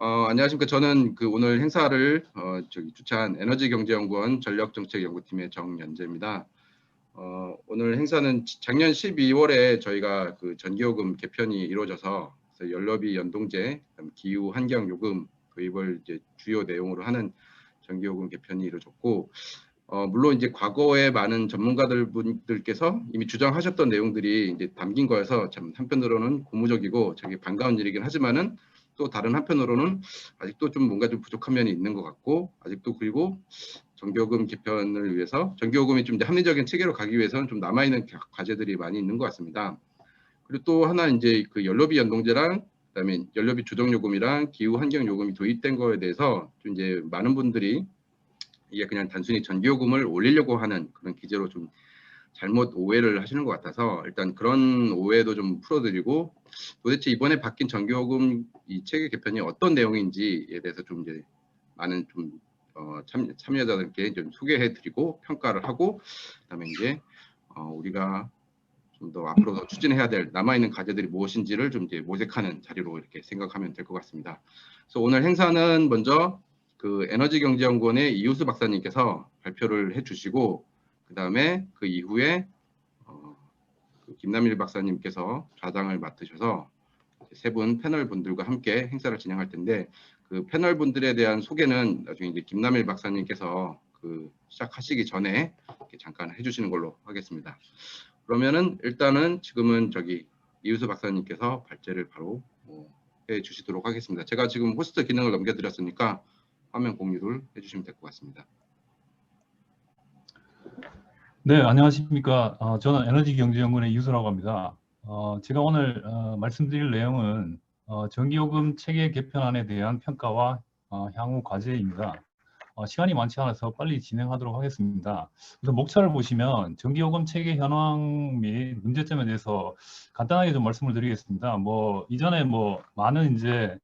안녕하십니까. 저는 오늘 행사를 주최한 에너지경제연구원 전력정책연구팀의 정연재입니다. 오늘 행사는 작년 12월에 저희가 전기요금 개편이 이루어져서 그래서 연료비 연동제, 기후 환경 요금 도입을 이제 주요 내용으로 하는 전기요금 개편이 이루어졌고, 물론 이제 과거에 많은 분들께서 이미 주장하셨던 내용들이 이제 담긴 거여서 참 한편으로는 고무적이고 반가운 일이긴 하지만은 또 다른 한편으로는 아직도 좀 뭔가 좀 부족한 면이 있는 것 같고, 아직도 그리고 전기요금 개편을 위해서 전기요금이 좀 이제 합리적인 체계로 가기 위해서는 좀 남아있는 과제들이 많이 있는 것 같습니다. 그리고 또 하나 이제 연료비 연동제랑 그다음에 연료비 조정요금이랑 기후 환경 요금이 도입된 거에 대해서 좀 이제 많은 분들이 이게 그냥 단순히 전기요금을 올리려고 하는 그런 기제로 좀 잘못 오해를 하시는 것 같아서 일단 그런 오해도 좀 풀어드리고, 도대체 이번에 바뀐 전기요금 이 체계 개편이 어떤 내용인지에 대해서 좀 이제 많은 좀 참여자들께 좀 소개해드리고 평가를 하고, 그다음에 이제 우리가 좀 더 앞으로 더 추진해야 될 남아있는 과제들이 무엇인지를 좀 이제 모색하는 자리로 이렇게 생각하면 될 것 같습니다. 그래서 오늘 행사는 먼저 에너지경제연구원의 이우수 박사님께서 발표를 해주시고, 그 다음에 그 이후에 김남일 박사님께서 좌장을 맡으셔서 세 분 패널 분들과 함께 행사를 진행할 텐데, 그 패널 분들에 대한 소개는 나중에 이제 김남일 박사님께서 시작하시기 전에 잠깐 해주시는 걸로 하겠습니다. 그러면은 일단은 지금은 이우수 박사님께서 발제를 바로 해주시도록 하겠습니다. 제가 지금 호스트 기능을 넘겨드렸으니까 화면 공유를 해주시면 될 것 같습니다. 네, 안녕하십니까. 저는 에너지경제연구원의 이우수라고 합니다. 제가 오늘 말씀드릴 내용은 전기요금 체계 개편안에 대한 평가와 향후 과제입니다. 시간이 많지 않아서 빨리 진행하도록 하겠습니다. 우선 목차를 보시면 전기요금 체계 현황 및 문제점에 대해서 간단하게 좀 말씀을 드리겠습니다. 이전에 많은 이제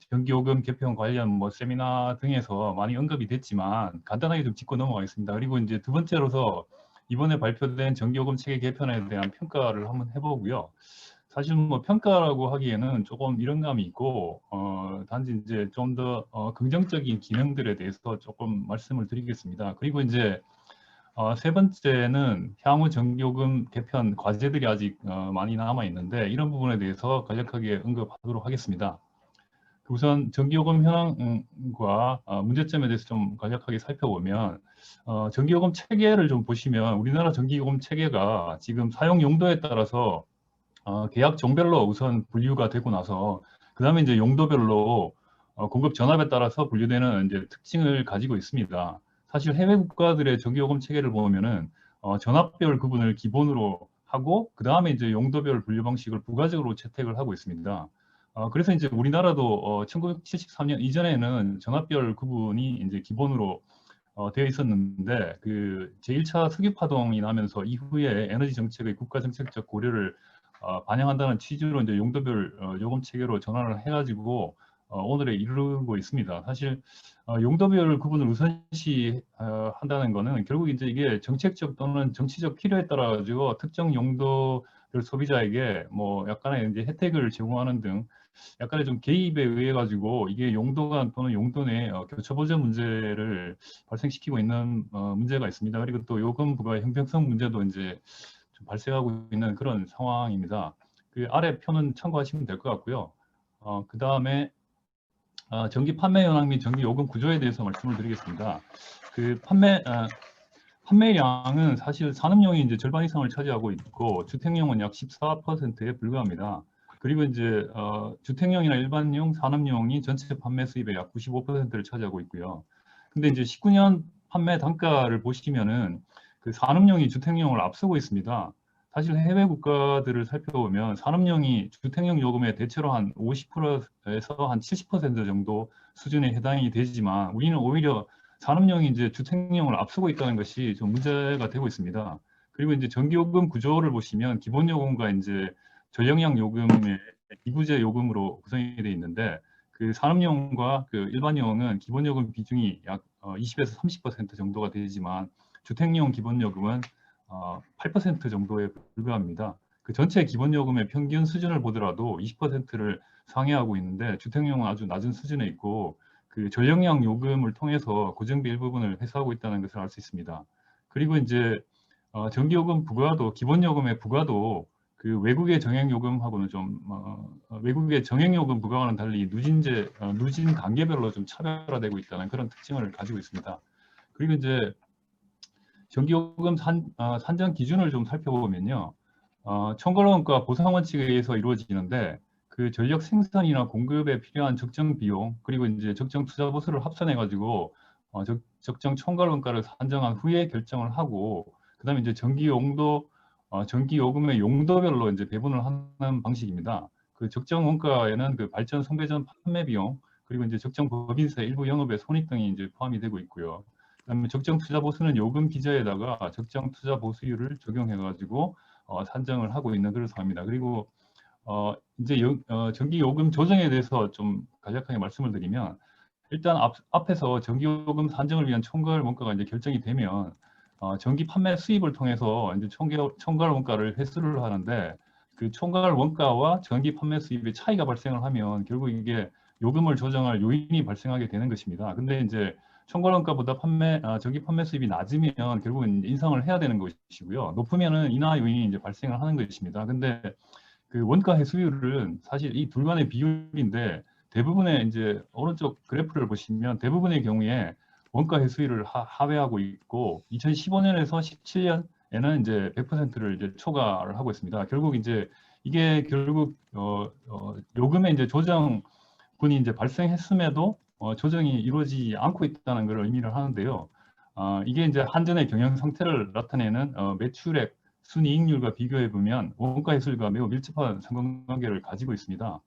전기요금 개편 관련 세미나 등에서 많이 언급이 됐지만 간단하게 좀 짚고 넘어가겠습니다. 그리고 이제 두 번째로서 이번에 발표된 전기요금 체계 개편에 대한 평가를 한번 해보고요. 사실 평가라고 하기에는 조금 이런감이 있고 단지 이제 좀 더 긍정적인 기능들에 대해서 조금 말씀을 드리겠습니다. 그리고 이제 세 번째는 향후 전기요금 개편 과제들이 아직 많이 남아 있는데 이런 부분에 대해서 간략하게 언급하도록 하겠습니다. 우선 전기요금 현황과 문제점에 대해서 좀 간략하게 살펴보면 전기요금 체계를 좀 보시면 우리나라 전기요금 체계가 지금 사용 용도에 따라서 계약 종별로 우선 분류가 되고 나서 그 다음에 이제 용도별로 공급 전압에 따라서 분류되는 이제 특징을 가지고 있습니다. 사실 해외 국가들의 전기요금 체계를 보면은 전압별 구분을 기본으로 하고 그 다음에 이제 용도별 분류 방식을 부가적으로 채택을 하고 있습니다. 그래서 이제 우리나라도 1973년 이전에는 전압별 구분이 이제 기본으로 되어 있었는데 그 제1차 석유파동이 나면서 이후에 에너지 정책의 국가 정책적 고려를 반영한다는 취지로 이제 용도별 요금 체계로 전환을 해가지고 오늘에 이르고 있습니다. 사실 용도별 구분을 우선시 한다는 것은 결국 이제 이게 정책적 또는 정치적 필요에 따라 가지고 특정 용도별 소비자에게 약간의 이제 혜택을 제공하는 등 약간의 좀 개입에 의해 가지고 이게 용도 간 또는 용도 내 교차 보전 문제를 발생시키고 있는 문제가 있습니다. 그리고 또 요금 부과 형평성 문제도 이제 좀 발생하고 있는 그런 상황입니다. 그 아래 표는 참고하시면 될 것 같고요. 그 다음에 전기 판매 현황 및 전기 요금 구조에 대해서 말씀을 드리겠습니다. 그 판매량은 사실 산업용이 이제 절반 이상을 차지하고 있고 주택용은 약 14%에 불과합니다. 그리고 이제 주택용이나 일반용, 산업용이 전체 판매 수입의 약 95%를 차지하고 있고요. 근데 이제 19년 판매 단가를 보시면은 그 산업용이 주택용을 앞서고 있습니다. 사실 해외 국가들을 살펴보면 산업용이 주택용 요금의 대체로 한 50%에서 한 70% 정도 수준에 해당이 되지만 우리는 오히려 산업용이 이제 주택용을 앞서고 있다는 것이 좀 문제가 되고 있습니다. 그리고 이제 전기요금 구조를 보시면 기본요금과 이제 저영향 요금의 이부제 요금으로 구성이 되어 있는데 그 산업용과 그 일반용은 기본요금 비중이 약 20에서 30% 정도가 되지만 주택용 기본요금은 8% 정도에 불과합니다. 그 전체 기본요금의 평균 수준을 보더라도 20%를 상회하고 있는데 주택용은 아주 낮은 수준에 있고 그 전력량 요금을 통해서 고정비 일부분을 회수하고 있다는 것을 알 수 있습니다. 그리고 이제 전기요금 부과도 기본요금의 부과도 그 외국의 정액요금하고는 좀 외국의 정액요금 부과와는 달리 누진 단계별로 좀 차별화되고 있다는 그런 특징을 가지고 있습니다. 그리고 이제 전기요금 산정 기준을 좀 살펴보면요. 총괄원가 보상 원칙에 의해서 이루어지는데 그 전력 생산이나 공급에 필요한 적정 비용 그리고 이제 적정 투자 보수를 합산해 가지고 적정 총괄원가를 산정한 후에 결정을 하고 그다음에 이제 전기요금의 용도별로 이제 배분을 하는 방식입니다. 그 적정 원가에는 그 발전 송배전 판매 비용 그리고 이제 적정 법인세 일부 영업의 손익 등이 이제 포함이 되고 있고요. 그다음에 적정 투자 보수는 요금 기저에다가 적정 투자 보수율을 적용해 가지고 산정을 하고 있는 그런 상황입니다. 그리고 이제 전기요금 조정에 대해서 좀 간략하게 말씀을 드리면 일단 앞에서 전기요금 산정을 위한 총괄 원가가 이제 결정이 되면 전기 판매 수입을 통해서 이제 총괄 원가를 회수를 하는데 그 총괄 원가와 전기 판매 수입의 차이가 발생을 하면 결국 이게 요금을 조정할 요인이 발생하게 되는 것입니다. 근데 이제 총괄 원가보다 전기 판매 수입이 낮으면 결국은 인상을 해야 되는 것이고요. 높으면은 인하 요인이 이제 발생을 하는 것입니다. 근데 그 원가 회수율은 사실 이 둘 간의 비율인데 대부분의 이제 오른쪽 그래프를 보시면 대부분의 경우에 원가 회수율을 하회하고 있고 2015년에서 17년에는 이제 100%를 이제 초과를 하고 있습니다. 결국 이제 이게 결국 요금의 이제 조정분이 이제 발생했음에도 조정이 이루어지지 않고 있다는 걸 의미를 하는데요. 이게 이제 한전의 경영 상태를 나타내는 매출액 순이익률과 비교해 보면 원가 회수율과 매우 밀접한 상관관계를 가지고 있습니다.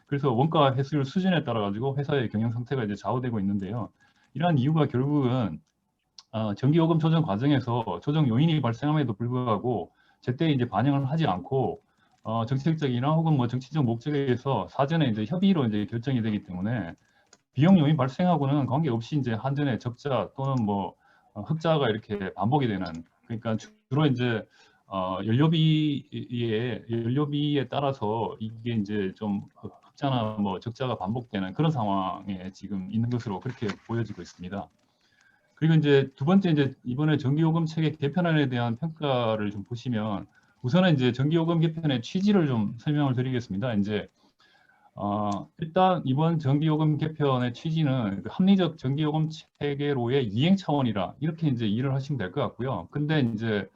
그래서 원가 회수율 수준에 따라 가지고 회사의 경영 상태가 이제 좌우되고 있는데요. 이러한 이유가 결국은 전기요금 조정 과정에서 조정 요인이 발생함에도 불구하고 제때 이제 반영을 하지 않고 정책적이나 혹은 뭐 정치적 목적에 의해서 사전에 이제 협의로 이제 결정이 되기 때문에 비용 요인 발생하고는 관계없이 이제 한전의 적자 또는 뭐 흑자가 이렇게 반복이 되는 그러니까 주로 이제 연료비에 따라서 이게 이제 좀 흑자나 뭐 적자가 반복되는 그런 상황에 지금 있는 것으로 그렇게 보여지고 있습니다. 그리고 이제 두 번째 이제 이번에 전기요금 체계 개편안에 대한 평가를 좀 보시면 우선은 이제 전기요금 개편의 취지를 좀 설명을 드리겠습니다. 이제 일단 이번 전기요금 개편의 취지는 그 합리적 전기요금 체계로의 이행 차원이라 이렇게 이제 이해를 하시면 될 것 같고요. 근데 이제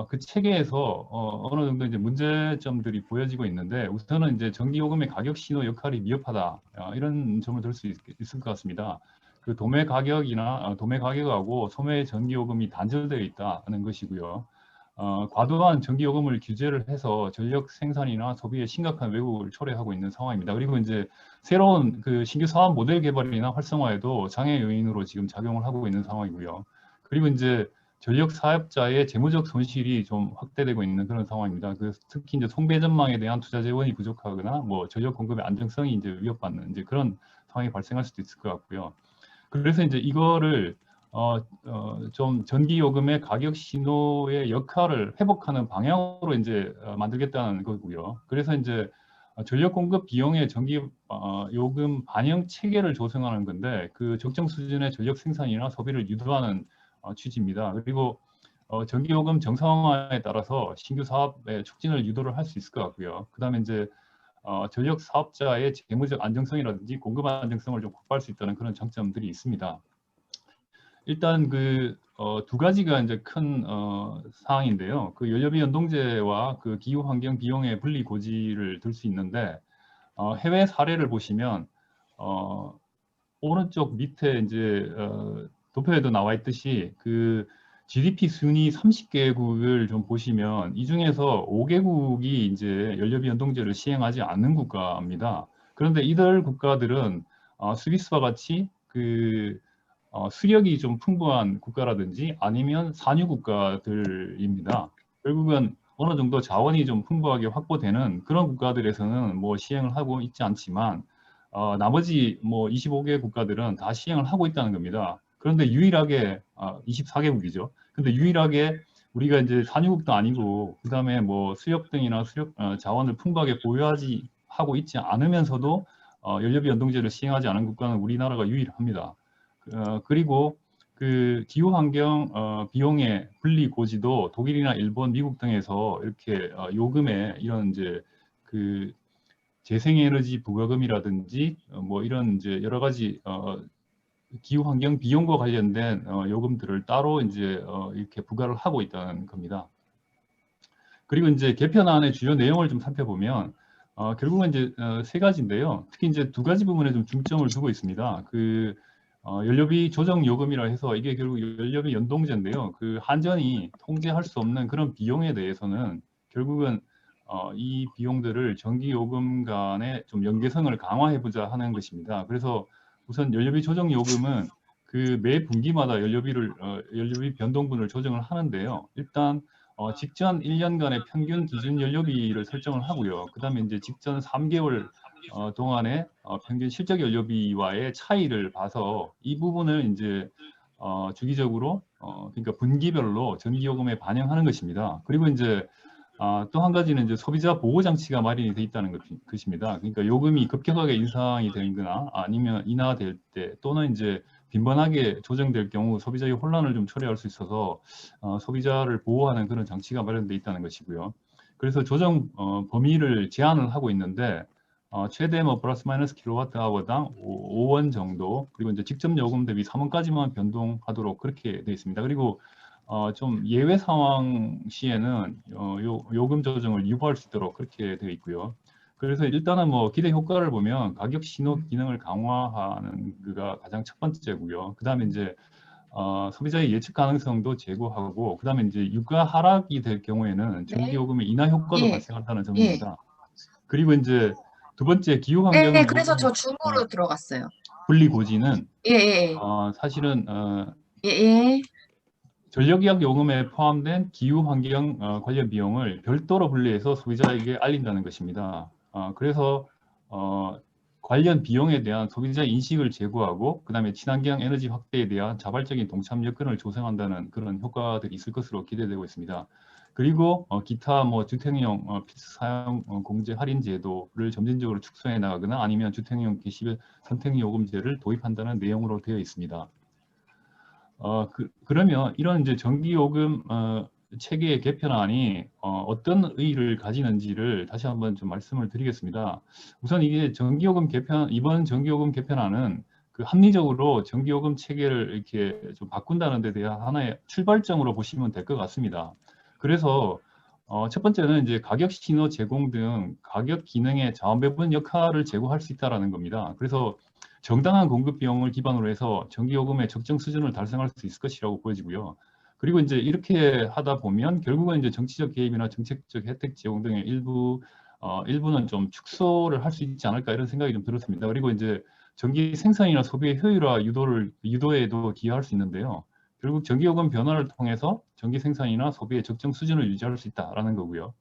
그 체계에서 어느 정도 이제 문제점들이 보여지고 있는데 우선은 이제 전기요금의 가격 신호 역할이 미흡하다 이런 점을 들 수 있을 것 같습니다. 그 도매 가격하고 소매 전기요금이 단절되어 있다는 것이고요. 과도한 전기요금을 규제를 해서 전력 생산이나 소비에 심각한 왜곡을 초래하고 있는 상황입니다. 그리고 이제 새로운 그 신규 사업 모델 개발이나 활성화에도 장애 요인으로 지금 작용을 하고 있는 상황이고요. 그리고 이제 전력 사업자의 재무적 손실이 좀 확대되고 있는 그런 상황입니다. 특히 이제 송배전망에 대한 투자 재원이 부족하거나 뭐 전력 공급의 안정성이 이제 위협받는 이제 그런 상황이 발생할 수도 있을 것 같고요. 그래서 이제 이거를 좀 전기요금의 가격 신호의 역할을 회복하는 방향으로 이제 만들겠다는 거고요. 그래서 이제 전력 공급 비용의 전기 요금 반영 체계를 조성하는 건데 그 적정 수준의 전력 생산이나 소비를 유도하는 취지입니다. 그리고 전기요금 정상화에 따라서 신규 사업의 촉진을 유도를 할 수 있을 것 같고요. 그다음에 이제 전력 사업자의 재무적 안정성이라든지 공급 안정성을 좀 확보할 수 있다는 그런 장점들이 있습니다. 일단 그 두 가지가 이제 큰 사항인데요. 그 연료비 연동제와 그 기후 환경 비용의 분리 고지를 들 수 있는데 해외 사례를 보시면 오른쪽 밑에 이제 도표에도 나와 있듯이 그 GDP 순위 30개국을 좀 보시면 이 중에서 5개국이 이제 연료비 연동제를 시행하지 않는 국가입니다. 그런데 이들 국가들은 스위스와 같이 그 수력이 좀 풍부한 국가라든지 아니면 산유 국가들입니다. 결국은 어느 정도 자원이 좀 풍부하게 확보되는 그런 국가들에서는 뭐 시행을 하고 있지 않지만 나머지 뭐 25개 국가들은 다 시행을 하고 있다는 겁니다. 그런데 유일하게 24개국이죠. 근데 유일하게 우리가 이제 산유국도 아니고 그다음에 뭐 수력 등이나 자원을 풍부하게 하고 있지 않으면서도 연료비 연동제를 시행하지 않은 국가는 우리나라가 유일합니다. 그리고 그 기후환경 비용의 분리 고지도 독일이나 일본, 미국 등에서 이렇게 요금에 이런 이제 그 재생에너지 부과금이라든지 뭐 이런 이제 여러 가지 기후환경 비용과 관련된 요금들을 따로 이제 이렇게 부과를 하고 있다는 겁니다. 그리고 이제 개편안의 주요 내용을 좀 살펴보면 결국은 이제 세 가지인데요. 특히 이제 두 가지 부분에 좀 중점을 두고 있습니다. 그 연료비 조정 요금이라 해서 이게 결국 연료비 연동제인데요. 그 한전이 통제할 수 없는 그런 비용에 대해서는 결국은 이 비용들을 전기요금 간의 좀 연계성을 강화해보자 하는 것입니다. 그래서 우선 연료비 조정 요금은 그 매 분기마다 연료비 변동분을 조정을 하는데요. 일단 직전 1년간의 평균 기준 연료비를 설정을 하고요. 그 다음에 이제 직전 3개월 동안의 평균 실적 연료비와의 차이를 봐서 이 부분을 이제 주기적으로 그러니까 분기별로 전기요금에 반영하는 것입니다. 그리고 이제 또 한 가지는 이제 소비자 보호 장치가 마련이 돼 있다는 것입니다. 그러니까 요금이 급격하게 인상이 되거나 아니면 인하될 때 또는 이제 빈번하게 조정될 경우 소비자의 혼란을 좀 초래할 수 있어서 소비자를 보호하는 그런 장치가 마련돼 있다는 것이고요. 그래서 조정 범위를 제한을 하고 있는데 최대 뭐 플러스 마이너스 킬로와트 아워당 5원 정도, 그리고 이제 직접 요금 대비 3원까지만 변동하도록 그렇게 되어 있습니다. 그리고 좀 예외 상황 시에는 요금 조정을 유보할 수 있도록 그렇게 되어 있고요. 그래서 일단은 뭐 기대 효과를 보면 가격 신호 기능을 강화하는 그가 가장 첫 번째고요. 그 다음에 이제 소비자의 예측 가능성도 제고하고, 그 다음에 이제 유가 하락이 될 경우에는 네. 전기요금의 인하 효과도 예. 발생한다는 예. 점입니다. 그리고 이제 두 번째 기후환경 네, 그래서 저 중고로 들어갔어요. 분리 고지는 예, 예, 사실은 예, 예. 전력이약 요금에 포함된 기후환경 관련 비용을 별도로 분리해서 소비자에게 알린다는 것입니다. 그래서 관련 비용에 대한 소비자 인식을 제고하고 그 다음에 친환경 에너지 확대에 대한 자발적인 동참 여건을 조성한다는 그런 효과들이 있을 것으로 기대되고 있습니다. 그리고 기타 뭐 주택용 필수 사용 공제 할인 제도를 점진적으로 축소해 나가거나 아니면 주택용 게시별 선택 요금제를 도입한다는 내용으로 되어 있습니다. 그러면 이런 이제 전기요금 체계의 개편안이 어떤 의의를 가지는지를 다시 한번 좀 말씀을 드리겠습니다. 우선 이게 이번 전기요금 개편안은 그 합리적으로 전기요금 체계를 이렇게 좀 바꾼다는 데 대한 하나의 출발점으로 보시면 될 것 같습니다. 그래서 첫 번째는 이제 가격 신호 제공 등 가격 기능의 자원 배분 역할을 제고할 수 있다는 겁니다. 그래서 정당한 공급 비용을 기반으로 해서 전기요금의 적정 수준을 달성할 수 있을 것이라고 보여지고요. 그리고 이제 이렇게 하다 보면 결국은 이제 정치적 개입이나 정책적 혜택 제공 등의 일부는 좀 축소를 할 수 있지 않을까 이런 생각이 좀 들었습니다. 그리고 이제 전기 생산이나 소비의 효율화 유도에도 기여할 수 있는데요. 결국 전기요금 변화를 통해서 전기 생산이나 소비의 적정 수준을 유지할 수 있다라는 거고요.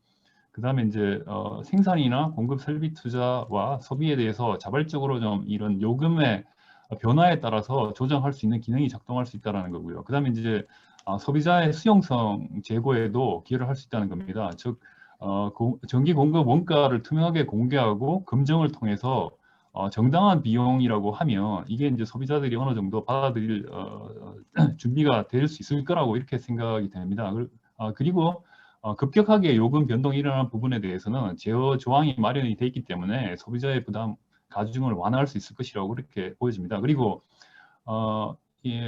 그 다음에 이제 생산이나 공급 설비 투자와 소비에 대해서 자발적으로 좀 이런 요금의 변화에 따라서 조정할 수 있는 기능이 작동할 수 있다는 거고요. 그 다음에 이제 소비자의 수용성 제고에도 기여를 할 수 있다는 겁니다. 즉 전기 공급 원가를 투명하게 공개하고 검증을 통해서 정당한 비용이라고 하면 이게 이제 소비자들이 어느 정도 받아들일 준비가 될 수 있을 거라고 이렇게 생각이 됩니다. 그리고 급격하게 요금 변동이 일어나는 부분에 대해서는 제어 조항이 마련이 돼 있기 때문에 소비자의 부담 가중을 완화할 수 있을 것이라고 그렇게 보여집니다. 그리고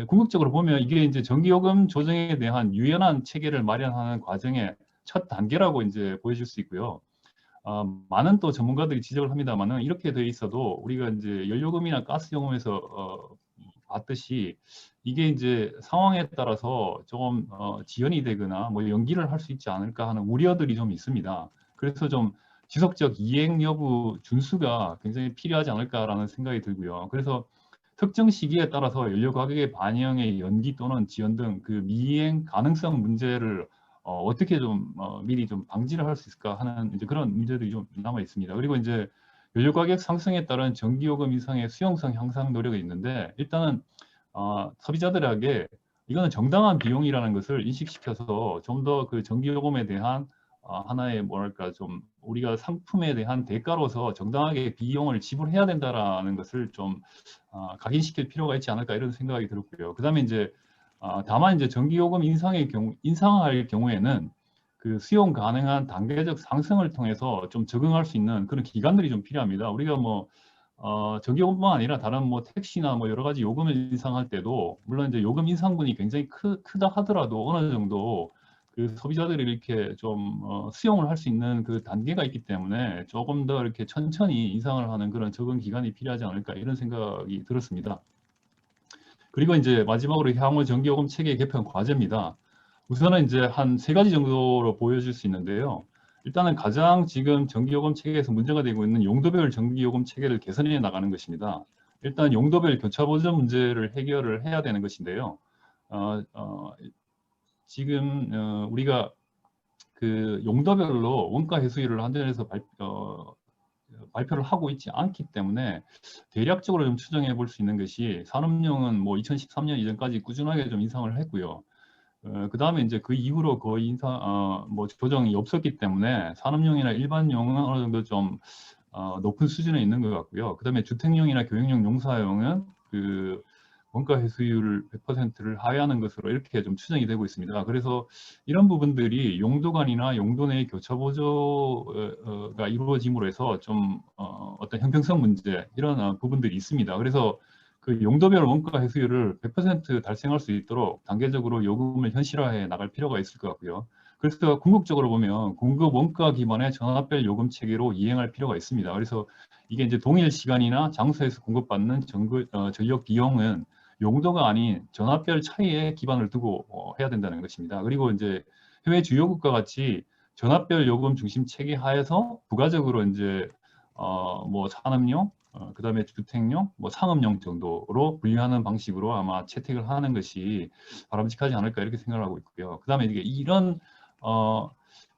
궁극적으로 보면 이게 이제 전기요금 조정에 대한 유연한 체계를 마련하는 과정의 첫 단계라고 이제 보여질 수 있고요. 많은 또 전문가들이 지적을 합니다만은 이렇게 돼 있어도 우리가 이제 연료금이나 가스요금에서 봤듯이 이게 이제 상황에 따라서 조금 지연이 되거나 뭐 연기를 할 수 있지 않을까 하는 우려들이 좀 있습니다. 그래서 좀 지속적 이행 여부 준수가 굉장히 필요하지 않을까라는 생각이 들고요. 그래서 특정 시기에 따라서 연료 가격의 반영의 연기 또는 지연 등 그 미행 가능성 문제를 어떻게 좀 미리 좀 방지를 할 수 있을까 하는 이제 그런 문제들이 좀 남아 있습니다. 그리고 이제 연료 가격 상승에 따른 전기요금 인상의 수용성 향상 노력이 있는데 일단은 소비자들에게 이거는 정당한 비용이라는 것을 인식시켜서 좀 더 그 전기요금에 대한 하나의 뭐랄까 좀 우리가 상품에 대한 대가로서 정당하게 비용을 지불해야 된다라는 것을 좀 각인시킬 필요가 있지 않을까 이런 생각이 들었고요. 그다음에 이제 다만 이제 전기요금 인상할 경우에는 그 수용 가능한 단계적 상승을 통해서 좀 적응할 수 있는 그런 기간들이 좀 필요합니다. 우리가 뭐 전기요금뿐만 아니라 다른 뭐 택시나 뭐 여러 가지 요금을 인상할 때도 물론 이제 요금 인상분이 굉장히 크다 하더라도 어느 정도 그 소비자들이 이렇게 좀 수용을 할 수 있는 그 단계가 있기 때문에 조금 더 이렇게 천천히 인상을 하는 그런 적응 기간이 필요하지 않을까 이런 생각이 들었습니다. 그리고 이제 마지막으로 향후 전기요금 체계 개편 과제입니다. 우선은 이제 한 세 가지 정도로 보여질 수 있는데요. 일단은 가장 지금 전기요금 체계에서 문제가 되고 있는 용도별 전기요금 체계를 개선해 나가는 것입니다. 일단 용도별 교차보전 문제를 해결을 해야 되는 것인데요. 지금 우리가 그 용도별로 원가 해수율을 한전에서 발표를 하고 있지 않기 때문에 대략적으로 좀 추정해 볼 수 있는 것이 산업용은 뭐 2013년 이전까지 꾸준하게 좀 인상을 했고요. 그 다음에 이제 그 이후로 거의 뭐 조정이 없었기 때문에 산업용이나 일반용은 어느 정도 좀 높은 수준에 있는 것 같고요. 그 다음에 주택용이나 교육용 용사용은 그 원가 회수율 100%를 하회하는 것으로 이렇게 좀 추정이 되고 있습니다. 그래서 이런 부분들이 용도 간이나 용도 내 교차 보조가 이루어짐으로 해서 좀 어떤 형평성 문제 이런 부분들이 있습니다. 그래서 그 용도별 원가 회수율을 100% 달성할 수 있도록 단계적으로 요금을 현실화해 나갈 필요가 있을 것 같고요. 그래서 궁극적으로 보면 공급 원가 기반의 전압별 요금 체계로 이행할 필요가 있습니다. 그래서 이게 이제 동일 시간이나 장소에서 공급받는 전력 비용은 용도가 아닌 전압별 차이에 기반을 두고 해야 된다는 것입니다. 그리고 이제 해외 주요국과 같이 전압별 요금 중심 체계 하에서 부가적으로 이제 뭐 산업용, 그다음에 주택용, 뭐 상업용 정도로 분류하는 방식으로 아마 채택을 하는 것이 바람직하지 않을까 이렇게 생각을 하고 있고요. 그다음에 이게 이런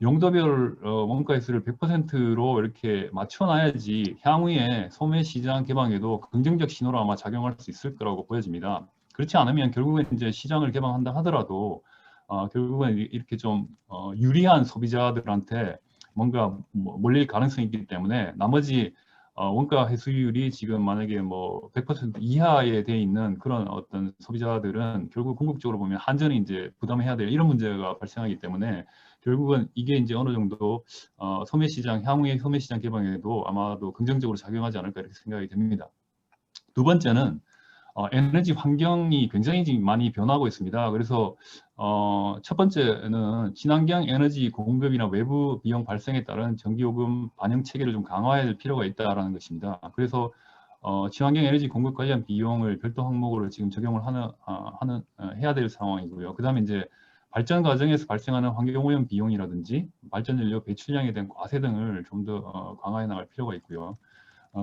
용도별 원가 회수를 100%로 이렇게 맞춰놔야지 향후에 소매 시장 개방에도 긍정적 신호로 아마 작용할 수 있을 거라고 보여집니다. 그렇지 않으면 결국엔 이제 시장을 개방한다 하더라도 결국은 이렇게 좀 유리한 소비자들한테 뭔가 몰릴 가능성이 있기 때문에 나머지 원가 회수율이 지금 만약에 뭐 100% 이하에 돼 있는 그런 어떤 소비자들은 결국 궁극적으로 보면 한전이 이제 부담해야 될 이런 문제가 발생하기 때문에 결국은 이게 이제 어느 정도 소매시장 향후의 소매시장 개방에도 아마도 긍정적으로 작용하지 않을까 이렇게 생각이 됩니다. 두 번째는 에너지 환경이 굉장히 지금 많이 변하고 있습니다. 그래서 첫 번째는 친환경 에너지 공급이나 외부 비용 발생에 따른 전기요금 반영 체계를 좀 강화해야 될 필요가 있다라는 것입니다. 그래서 친환경 에너지 공급 관련 비용을 별도 항목으로 지금 적용을 해야 될 상황이고요. 그 다음에 이제 발전 과정에서 발생하는 환경오염 비용이라든지 발전연료 배출량에 대한 과세 등을 좀 더 강화해 나갈 필요가 있고요.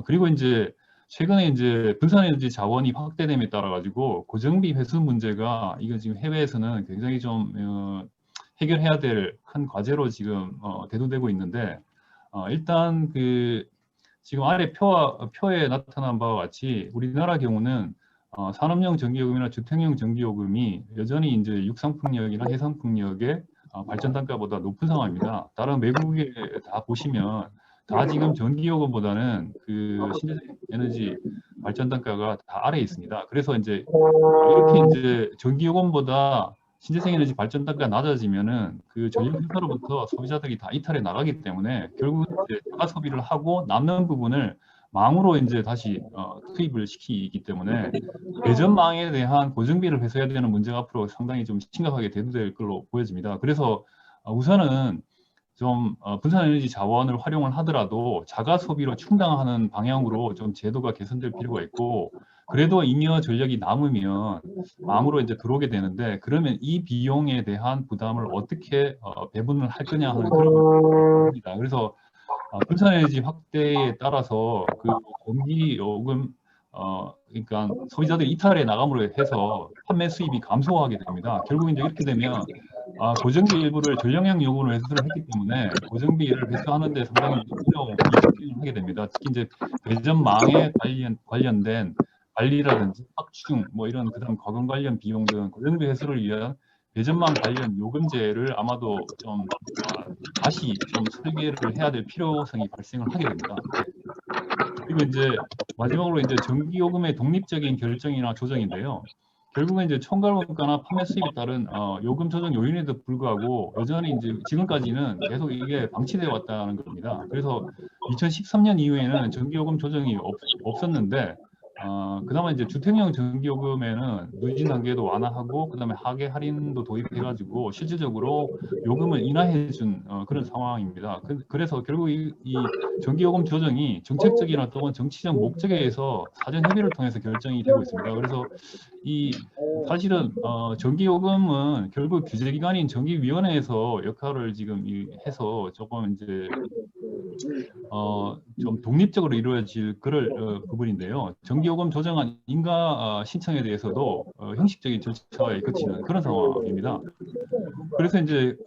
그리고 이제 최근에 이제 분산에너지 자원이 확대됨에 따라 가지고 고정비 회수 문제가 이거 지금 해외에서는 굉장히 좀 해결해야 될 큰 과제로 지금 대두되고 있는데 일단 그 지금 아래 표에 나타난 바와 같이 우리나라 경우는 산업용 전기요금이나 주택용 전기요금이 여전히 이제 육상풍력이나 해상풍력의 발전 단가보다 높은 상황입니다. 다른 외국에 다 보시면 다 지금 전기요금보다는 그 신재생 에너지 발전 단가가 다 아래에 있습니다. 그래서 이제 이렇게 이제 전기요금보다 신재생 에너지 발전 단가가 낮아지면은 그 전력 회사로부터 소비자들이 다 이탈해 나가기 때문에 결국 이제 자가 소비를 하고 남는 부분을 망으로 이제 다시 투입을 시키기 때문에 대전망에 대한 고정비를 회수해야 되는 문제가 앞으로 상당히 좀 심각하게 대두될 걸로 보여집니다. 그래서 우선은 좀 분산에너지 자원을 활용을 하더라도 자가 소비로 충당하는 방향으로 좀 제도가 개선될 필요가 있고 그래도 잉여 전력이 남으면 망으로 이제 들어오게 되는데 그러면 이 비용에 대한 부담을 어떻게 배분을 할 거냐 하는 그런 문제입니다. 그래서 분산에너지 확대에 따라서 그 전기 요금 그러니까 소비자들이 이탈에 나감으로 해서 판매 수입이 감소하게 됩니다. 결국 이제 이렇게 되면 고정비 일부를 전력량 요금으로 회수를 했기 때문에 고정비를 회수하는 데 상당히 어려움이 발생을 하게 됩니다. 특히 이제 대전망에 관련된 관리라든지 확충 뭐 이런 그다음 과금 관련 비용 등 고정비 회수를 위한 배전망 관련 요금제를 아마도 좀 다시 좀 설계를 해야 될 필요성이 발생을 하게 됩니다. 그리고 이제 마지막으로 이제 전기요금의 독립적인 결정이나 조정인데요. 결국은 이제 총괄원가나 판매 수입에 따른 요금 조정 요인에도 불구하고 여전히 이제 지금까지는 계속 이게 방치되어 왔다는 겁니다. 그래서 2013년 이후에는 전기요금 조정이 없었는데 그나마 이제 주택용 전기요금에는 누진 단계도 완화하고 그다음에 하계 할인도 도입해가지고 실질적으로 요금을 인하해준 그런 상황입니다. 그래서 결국 이 전기요금 조정이 정책적이나 또는 정치적 목적에 의해서 사전 협의를 통해서 결정이 되고 있습니다. 그래서 이 사실은 전기요금은 결국 규제기관인 전기위원회에서 역할을 지금 해서 조금 이제 좀 독립적으로 이루어질 그럴 부분인데요. 전기요금 조정안 인가 신청에 대해서도 형식적인 절차에 거치는 그런 상황입니다. 그래서 이제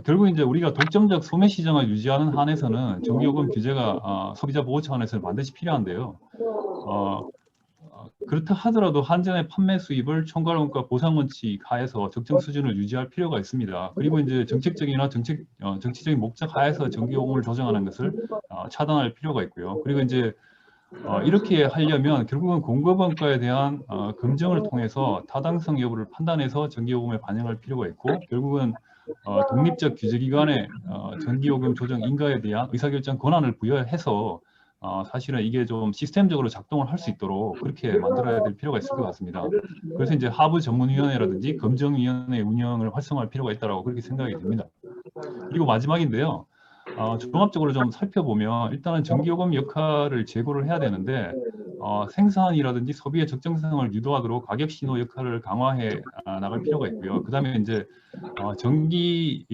결국 이제 우리가 독점적 소매 시장을 유지하는 한에서는 전기요금 규제가 소비자 보호 차원에서 반드시 필요한데요. 그렇다 하더라도 한전의 판매 수입을 총괄원가 보상 원칙 하에서 적정 수준을 유지할 필요가 있습니다. 그리고 이제 정책적이나 정치적인 목적 하에서 전기요금을 조정하는 것을 차단할 필요가 있고요. 그리고 이제 이렇게 하려면 결국은 공급원가에 대한 검증을 통해서 타당성 여부를 판단해서 전기요금에 반영할 필요가 있고 결국은 독립적 규제기관의 전기요금 조정 인가에 대한 의사결정 권한을 부여해서 사실은 이게 좀 시스템적으로 작동을 할 수 있도록 그렇게 만들어야 될 필요가 있을 것 같습니다. 그래서 이제 하부 전문위원회라든지 검증위원회 운영을 활성화할 필요가 있다고 그렇게 생각이 듭니다. 그리고 마지막인데요. 종합적으로 좀 살펴보면 일단은 전기요금 역할을 제고를 해야 되는데 생산이라든지 소비의 적정성을 유도하도록 가격 신호 역할을 강화해 나갈 필요가 있고요. 그 다음에 이제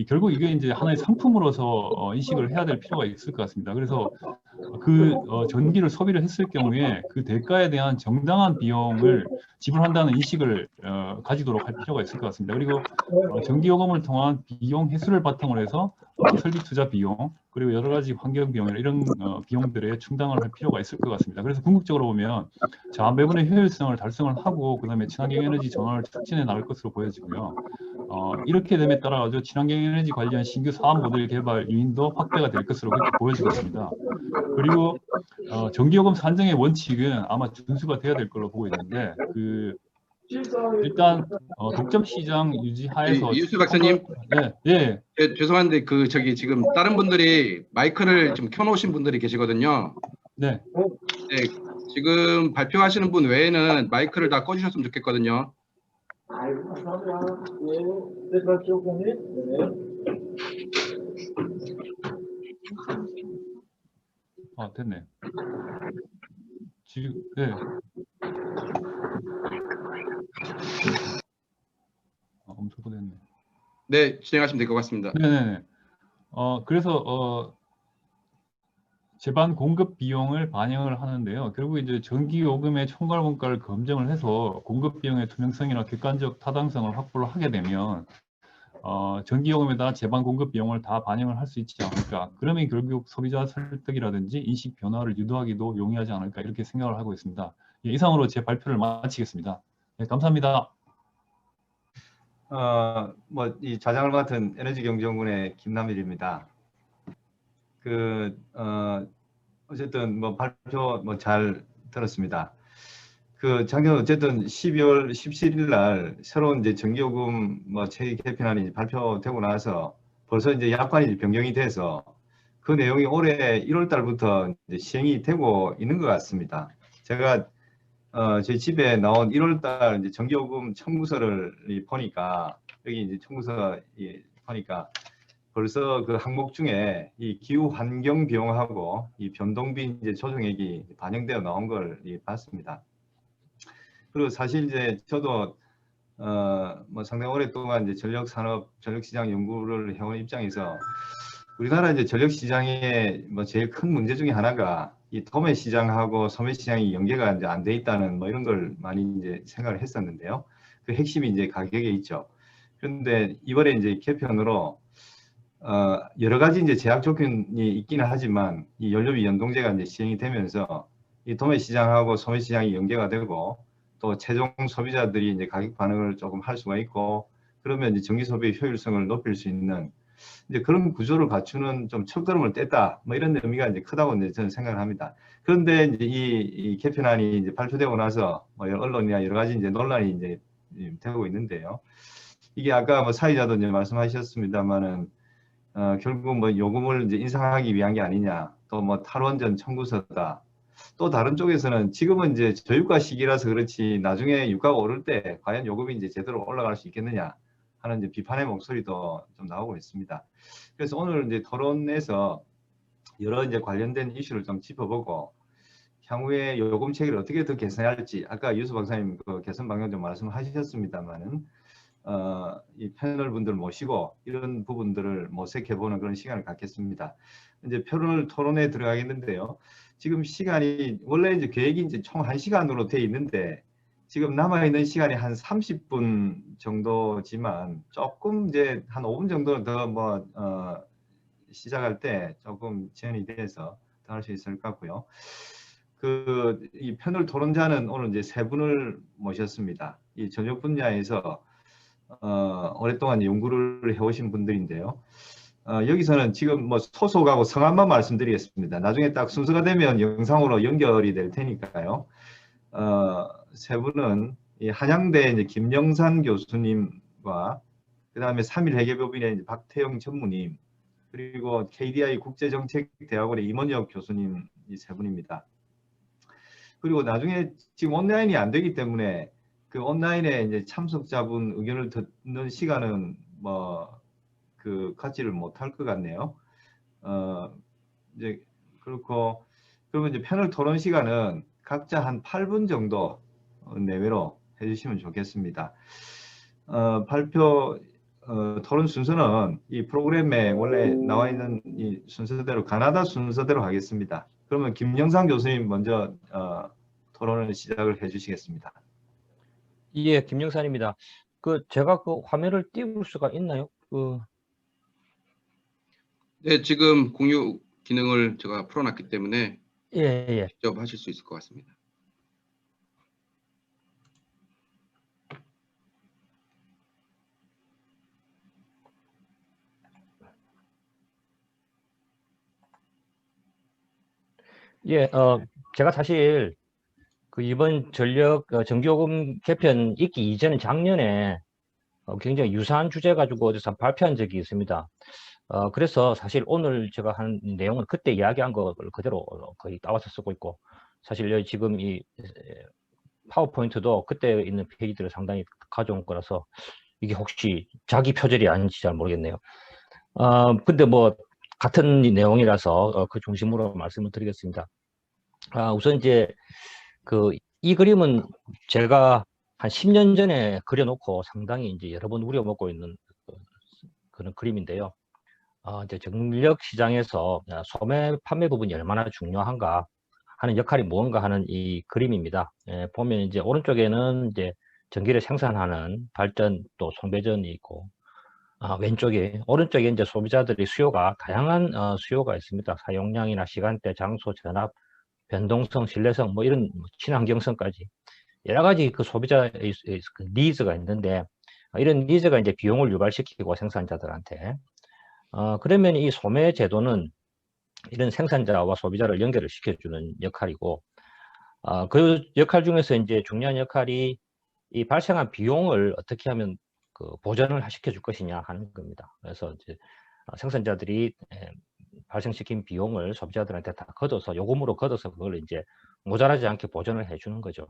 결국 이게 이제 하나의 상품으로서 인식을 해야 될 필요가 있을 것 같습니다. 그래서 전기를 소비를 했을 경우에 그 대가에 대한 정당한 비용을 지불한다는 인식을 가지도록 할 필요가 있을 것 같습니다. 그리고 전기요금을 통한 비용 회수를 바탕으로 해서 설비 투자 비용 그리고 여러 가지 환경 비용 이런 비용들에 충당을 할 필요가 있을 것 같습니다. 그래서 궁극적으로 보면 자매분의 효율성을 달성을 하고 그다음에 친환경 에너지 전환을 촉진해 나갈 것으로 보여지고요. 이렇게 됨에 따라 친환경 에너지 관련 신규 사업 모델 개발 유인도 확대가 될 것으로 그렇게 보여지고 있습니다. 그리고 전기요금 산정의 원칙은 아마 준수가 돼야 될 걸로 보고 있는데 일단 독점 시장 유지하에서 이유수 박사님, 예. 죄송한데 저기 지금 다른 분들이 마이크를 좀 켜놓으신 분들이 계시거든요. 네. 네, 지금 발표하시는 분 외에는 마이크를 다 꺼주셨으면 좋겠거든요. 됐네. 지금 네. 엄청됐네. 네, 진행하시면 될 것 같습니다. 네네. 그래서 제반 공급 비용을 반영을 하는데요. 결국 이제 전기요금의 총괄원가를 검증을 해서 공급 비용의 투명성이나 객관적 타당성을 확보를 하게 되면 전기요금에다 제반 공급 비용을 다 반영을 할 수 있지 않을까. 그러면 결국 소비자 설득이라든지 인식 변화를 유도하기도 용이하지 않을까 이렇게 생각을 하고 있습니다. 예, 이상으로 제 발표를 마치겠습니다. 네, 감사합니다. 이 좌장을 맡은 에너지경제연구원의 김남일입니다. 어쨌든 발표 잘 들었습니다. 작년 어쨌든 12월 17일 날 새로운 이제 전기요금 체계 개편안이 발표되고 나서 벌써 이제 약관이 변경이 돼서 그 내용이 올해 1월 달부터 이제 시행이 되고 있는 것 같습니다. 제가 제 집에 나온 1월 달 이제 전기요금 청구서를 보니까 여기 이제 청구서 보니까 벌써 그 항목 중에 이 기후 환경 비용하고 이 변동비 이제 조정액이 반영되어 나온 걸 봤습니다. 그리고 사실 이제 저도 상당히 오랫동안 이제 전력산업, 전력시장 연구를 해온 입장에서 우리나라 이제 전력시장의 제일 큰 문제 중에 하나가 이 도매 시장하고 소매 시장이 연계가 이제 안 돼 있다는 이런 걸 많이 이제 생각을 했었는데요. 그 핵심이 이제 가격에 있죠. 그런데 이번에 이제 개편으로 여러 가지 이제 제약 조건이 있기는 하지만 이 연료비 연동제가 이제 시행이 되면서 이 도매 시장하고 소매 시장이 연계가 되고 또 최종 소비자들이 이제 가격 반응을 조금 할 수가 있고 그러면 이제 전기 소비의 효율성을 높일 수 있는 이제 그런 구조를 갖추는 좀 첫걸음을 뗐다 뭐 이런 의미가 이제 크다고 이제 저는 생각을 합니다. 그런데 이제 이 개편안이 이제 발표되고 나서 뭐 언론이나 여러 가지 이제 논란이 이제 되고 있는데요. 이게 아까 뭐 사회자도 이제 말씀하셨습니다만은 결국 뭐 요금을 이제 인상하기 위한 게 아니냐, 또 뭐 탈원전 청구서다. 또 다른 쪽에서는 지금은 이제 저유가 시기라서 그렇지 나중에 유가가 오를 때 과연 요금이 이제 제대로 올라갈 수 있겠느냐 하는 이제 비판의 목소리도 좀 나오고 있습니다. 그래서 오늘 이제 토론에서 여러 이제 관련된 이슈를 좀 짚어보고 향후에 요금 체계를 어떻게 더 개선해야 할지 아까 유수 박사님 그 개선 방향 좀 말씀하셨습니다만은 이 패널 분들 모시고 이런 부분들을 모색해보는 그런 시간을 갖겠습니다. 이제 패널 토론에 들어가겠는데요. 지금 시간이 원래 이제 계획이 이제 총 1시간으로 돼 있는데 지금 남아있는 시간이 한 30분 정도지만 조금 이제 한 5분 정도는 더 뭐 시작할 때 조금 제한이 돼서 더 할 수 있을 것 같고요. 이 패널 토론자는 오늘 이제 세 분을 모셨습니다. 이 전역 분야에서 오랫동안 연구를 해오신 분들인데요. 여기서는 지금 뭐 소속하고 성함만 말씀드리겠습니다. 나중에 딱 순서가 되면 영상으로 연결이 될 테니까요. 세 분은 이 한양대 이제 김영산 교수님과 그 다음에 3일 회계법인의 이제 박태영 전무님 그리고 KDI 국제정책대학원의 임원혁 교수님 이 세 분입니다. 그리고 나중에 지금 온라인이 안 되기 때문에 그 온라인에 이제 참석자분 의견을 듣는 시간은 뭐 갖지를 못할 것 같네요. 이제 그렇고 그러면 이제 패널 토론 시간은 각자 한 8분 정도 내외로 해주시면 좋겠습니다. 발표 토론 순서는 이 프로그램에 원래 나와 있는 이 순서대로 가나다 순서대로 하겠습니다. 그러면 김영상 교수님 먼저 토론을 시작을 해주시겠습니다. 예, 김영산입니다. 제가 화면을 띄울 수가 있나요? 네, 지금 공유 기능을 제가 풀어놨기 때문에 예. 직접 하실 수 있을 것 같습니다. 예, 제가 사실 이번 전기요금 개편 있기 이전 작년에 굉장히 유사한 주제 가지고 어디서 발표한 적이 있습니다. 그래서 사실 오늘 제가 한 내용은 그때 이야기한 걸 그대로 거의 따와서 쓰고 있고 사실 여기 지금 이 파워포인트도 그때 있는 페이지들을 상당히 가져온 거라서 이게 혹시 자기 표절이 아닌지 잘 모르겠네요. 근데 뭐 같은 내용이라서 그 중심으로 말씀을 드리겠습니다. 우선 이제 이 그림은 제가 한 10년 전에 그려놓고 상당히 이제 여러 번 우려먹고 있는 그런 그림인데요. 이제 전력 시장에서 소매 판매 부분이 얼마나 중요한가 하는 역할이 무언가 하는 이 그림입니다. 보면 이제 오른쪽에는 이제 전기를 생산하는 발전 또 송배전이 있고 오른쪽에 이제 소비자들의 수요가 다양한 수요가 있습니다. 사용량이나 시간대, 장소, 전압, 변동성, 신뢰성 뭐 이런 친환경성까지 여러 가지 소비자의 니즈가 있는데 이런 니즈가 이제 비용을 유발시키고 생산자들한테 그러면 이 소매 제도는 이런 생산자와 소비자를 연결을 시켜주는 역할이고 그 역할 중에서 이제 중요한 역할이 이 발생한 비용을 어떻게 하면 보전을 시켜줄 것이냐 하는 겁니다. 그래서 이제 생산자들이 발생시킨 비용을 소비자들한테 다 걷어서 요금으로 걷어서 그걸 이제 모자라지 않게 보전을 해주는 거죠.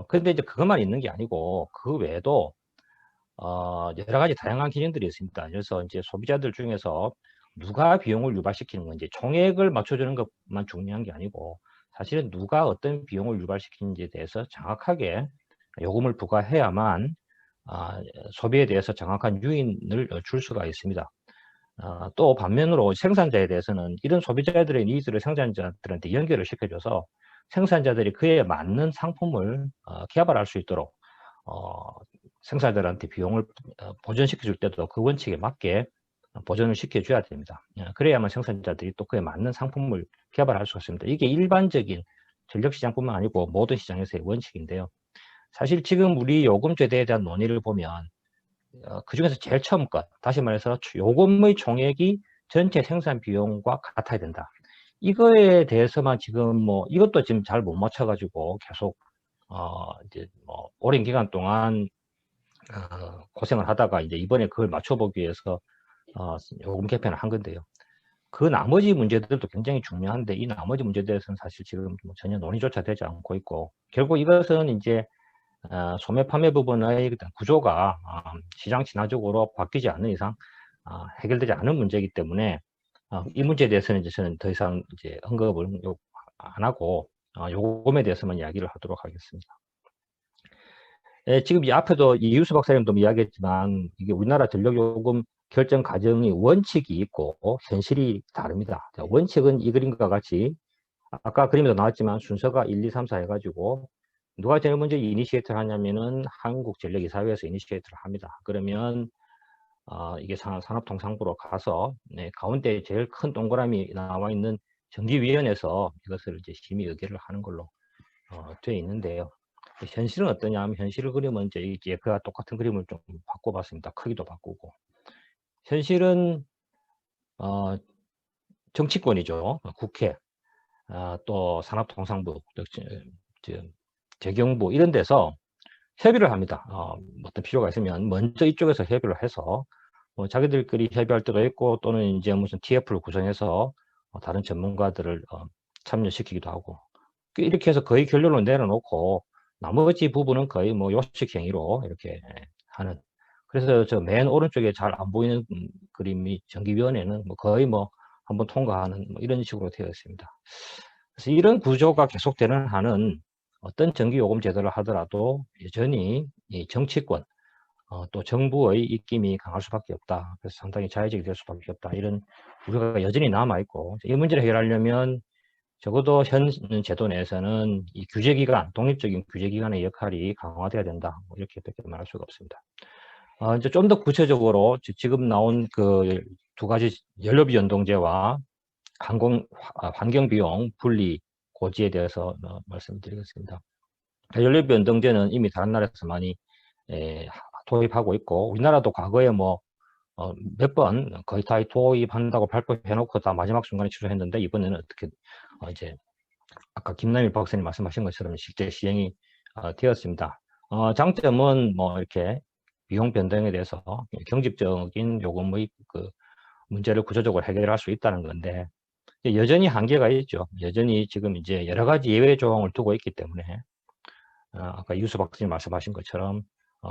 근데 이제 그것만 있는 게 아니고 그 외에도 여러 가지 다양한 기능들이 있습니다. 그래서 이제 소비자들 중에서 누가 비용을 유발시키는 건지 총액을 맞춰주는 것만 중요한 게 아니고 사실은 누가 어떤 비용을 유발시키는지에 대해서 정확하게 요금을 부과해야만 소비에 대해서 정확한 유인을 줄 수가 있습니다. 또 반면으로 생산자에 대해서는 이런 소비자들의 니즈를 생산자들한테 연결을 시켜줘서 생산자들이 그에 맞는 상품을 개발할 수 있도록 생산자들한테 비용을 보전시켜 줄 때도 그 원칙에 맞게 보전을 시켜줘야 됩니다. 그래야만 생산자들이 또 그에 맞는 상품을 개발할 수 있습니다. 이게 일반적인 전력시장뿐만 아니고 모든 시장에서의 원칙인데요. 사실 지금 우리 요금제도에 대한 논의를 보면 그 중에서 제일 처음 것, 다시 말해서 요금의 총액이 전체 생산 비용과 같아야 된다. 이거에 대해서만 지금 뭐 이것도 지금 잘 못 맞춰가지고 계속 이제 뭐 오랜 기간 동안 고생을 하다가 이제 이번에 그걸 맞춰보기 위해서 요금 개편을 한 건데요. 그 나머지 문제들도 굉장히 중요한데 이 나머지 문제들에서는 사실 지금 뭐 전혀 논의조차 되지 않고 있고 결국 이것은 이제 소매 판매 부분의 구조가 시장 진화적으로 바뀌지 않는 이상 해결되지 않은 문제이기 때문에 이 문제에 대해서는 이제 저는 더 이상 이제 언급을 안 하고 요금에 대해서만 이야기를 하도록 하겠습니다. 지금 이 앞에도 이유수 박사님도 이야기했지만 이게 우리나라 전력요금 결정 과정이 원칙이 있고 현실이 다릅니다. 원칙은 이 그림과 같이 아까 그림에도 나왔지만 순서가 1, 2, 3, 4 해가지고 누가 제일 먼저 이니시에이트를 하냐면은 한국전력이사회에서 이니시에이트를 합니다. 그러면 이게 산업통상부로 가서 가운데 제일 큰 동그라미 나와 있는 정기위원회에서 이것을 이제 심의 의결을 하는 걸로 되어 있는데요. 현실은 어떠냐 하면 현실을 그리면 이제 그와 똑같은 그림을 좀 바꿔봤습니다. 크기도 바꾸고. 현실은 정치권이죠. 국회, 또 산업통상부, 재경부 이런 데서 협의를 합니다. 어떤 필요가 있으면 먼저 이쪽에서 협의를 해서 자기들끼리 협의할 때도 있고 또는 이제 무슨 TF를 구성해서 다른 전문가들을 참여시키기도 하고 이렇게 해서 거의 결론을 내려놓고 나머지 부분은 거의 뭐 요식행위로 이렇게 하는. 그래서 저 맨 오른쪽에 잘 안 보이는 그림이 정기위원회는 뭐 거의 뭐 한번 통과하는 뭐 이런 식으로 되어 있습니다. 그래서 이런 구조가 계속되는 한은 어떤 전기요금 제도를 하더라도 여전히 이 정치권 또 정부의 입김이 강할 수밖에 없다. 그래서 상당히 자의적이 될 수밖에 없다. 이런 우려가 여전히 남아있고 이 문제를 해결하려면 적어도 현 제도 내에서는 이 규제기관, 독립적인 규제기관의 역할이 강화돼야 된다. 뭐 이렇게밖에 말할 수가 없습니다. 이제 좀 더 구체적으로 지금 나온 그 두 가지 연료비 연동제와 환경비용 분리 고지에 대해서 말씀드리겠습니다. 연료비 연동제는 이미 다른 나라에서 많이 도입하고 있고 우리나라도 과거에 뭐 몇 번 거의 다 도입한다고 발표해놓고 다 마지막 순간에 취소했는데 이번에는 어떻게 이제 아까 김남일 박사님 말씀하신 것처럼 실제 시행이 되었습니다. 장점은 뭐 이렇게 비용 변동에 대해서 경직적인 요금의 그 문제를 구조적으로 해결할 수 있다는 건데 여전히 한계가 있죠. 여전히 지금 이제 여러 가지 예외 조항을 두고 있기 때문에 아까 이유수 박사님 말씀하신 것처럼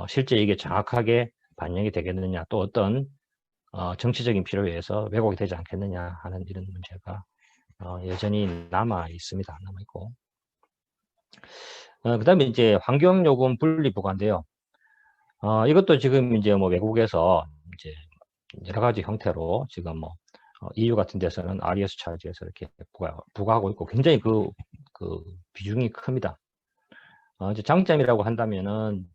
실제 이게 정확하게 반영이 되겠느냐 또 어떤 정치적인 필요에 의해서 왜곡이 되지 않겠느냐 하는 이런 문제가 여전히 남아 있습니다. 남아 있고 그다음에 이제 환경요금 분리 부과인데요. 이것도 지금 이제 뭐 외국에서 이제 여러 가지 형태로 지금 뭐 EU 같은 데서는 RES 차지에서 이렇게 부과하고 있고 굉장히 그 비중이 큽니다. 이제 장점이라고 한다면은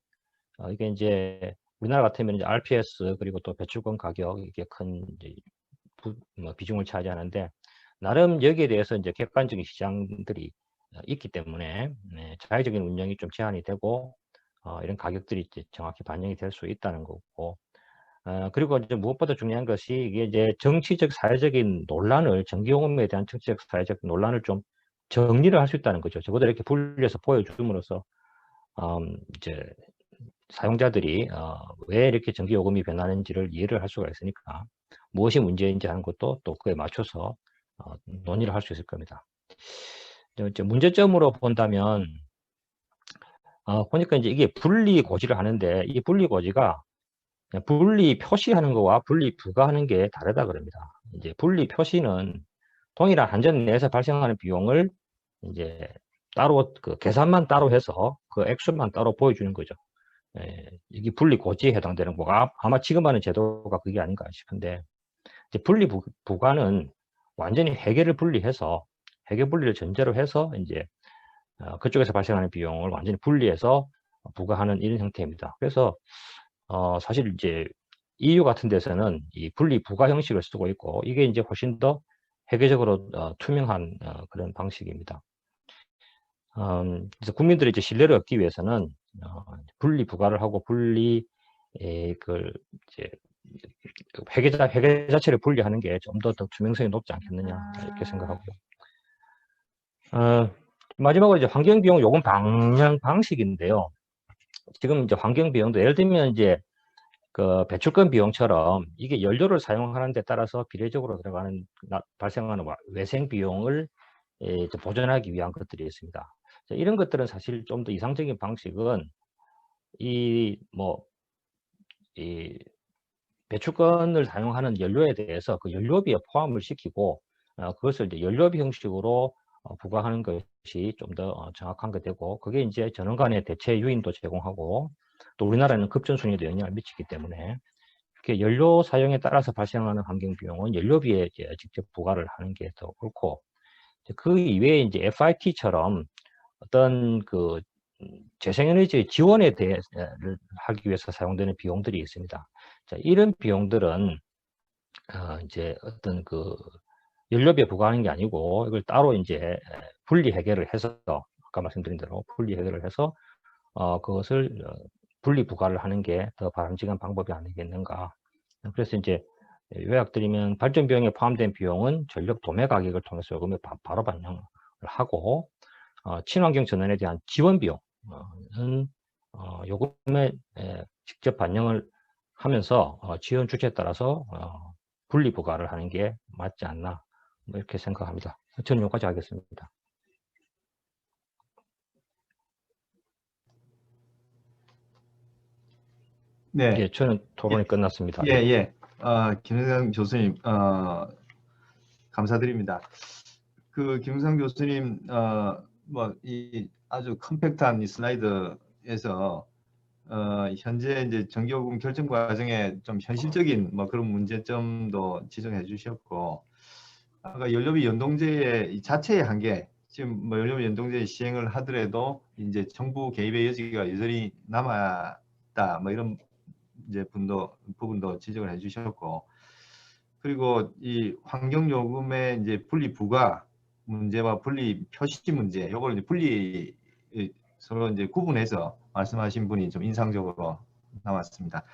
이게 이제 우리나라 같으면 이제 RPS 그리고 또 배출권 가격 이게 큰 이제 비중을 차지하는데 나름 여기에 대해서 이제 객관적인 시장들이 있기 때문에 자율적인 운영이 좀 제한이 되고 이런 가격들이 이제 정확히 반영이 될 수 있다는 거고 그리고 이제 무엇보다 중요한 것이 이게 이제 정치적 사회적인 논란을 전기요금에 대한 정치적 사회적 논란을 좀 정리를 할 수 있다는 거죠. 적어도 이렇게 분리해서 보여줌으로써 이제 사용자들이 왜 이렇게 전기요금이 변하는지를 이해를 할 수가 있으니까 무엇이 문제인지 하는 것도 또 그에 맞춰서 논의를 할 수 있을 겁니다. 이제 문제점으로 본다면 보니까 이제 이게 분리 고지를 하는데 이 분리 고지가 분리 표시하는 거와 분리 부과하는 게 다르다 그럽니다. 이제 분리 표시는 동일한 한전 내에서 발생하는 비용을 이제 따로 그 계산만 따로 해서 그 액수만 따로 보여주는 거죠. 이게 분리 고지에 해당되는 거가 아마 지금 하는 제도가 그게 아닌가 싶은데 이제 분리 부과는 완전히 회계를 분리해서 회계 분리를 전제로 해서 이제 그쪽에서 발생하는 비용을 완전히 분리해서 부과하는 이런 형태입니다. 그래서 사실 이제 EU 같은 데서는 이 분리 부과 형식을 쓰고 있고 이게 이제 훨씬 더 회계적으로 투명한 그런 방식입니다. 그래서 국민들의 이제 신뢰를 얻기 위해서는 분리 부과를 하고 그걸 이제 회계 자체를 분리하는 게 좀 더 투명성이 높지 않겠느냐 이렇게 생각하고요. 마지막으로 이제 환경비용 요금 방영 방식인데요. 지금 이제 환경비용도 예를 들면 이제 그 배출권 비용처럼 이게 연료를 사용하는 데 따라서 비례적으로 발생하는 외생 비용을 이제 보전하기 위한 것들이 있습니다. 이런 것들은 사실 좀 더 이상적인 방식은 이 배출권을 사용하는 연료에 대해서 그 연료비에 포함을 시키고 그것을 이제 연료비 형식으로 부과하는 것이 좀 더 정확한 게 되고, 그게 이제 전원 간의 대체 유인도 제공하고, 또 우리나라는 급전순위도 영향을 미치기 때문에 이렇게 연료 사용에 따라서 발생하는 환경 비용은 연료비에 이제 직접 부과를 하는 게 더 옳고, 그 이외에 이제 FIT처럼 어떤 그 재생에너지 지원에 대해 하기 위해서 사용되는 비용들이 있습니다. 자, 이런 비용들은 이제 어떤 그 연료비에 부과하는 게 아니고 이걸 따로 이제 분리 해결을 해서, 아까 말씀드린 대로 분리 해결을 해서 그것을 분리 부과를 하는 게 더 바람직한 방법이 아니겠는가. 그래서 이제 요약드리면 발전 비용에 포함된 비용은 전력 도매 가격을 통해서 요금에 바로 반영을 하고, 친환경 전원에 대한 지원 비용은 요금에 직접 반영을 하면서 지원 주체에 따라서 분리 부과를 하는 게 맞지 않나, 이렇게 생각합니다. 저는 여기까지 하겠습니다. 네. 예, 저는 토론이 끝났습니다. 예. 김영상 교수님, 감사드립니다. 그 김영상 교수님, 이 아주 컴팩트한 이 슬라이드에서 현재 이제 전기요금 결정 과정에 좀 현실적인 그런 문제점도 지적해 주셨고, 아까 연료비 연동제의 이 자체의 한계, 지금 연료비 연동제 시행을 하더라도 이제 정부 개입의 여지가 여전히 남았다, 이런 이제 부분도 지적을 해주셨고, 그리고 이 환경요금의 이제 분리 부과 문제와 분리 표시 문제, 요걸 이제 분리 서로 이제 구분해서 말씀하신 분이 좀 인상적으로 나왔습니다.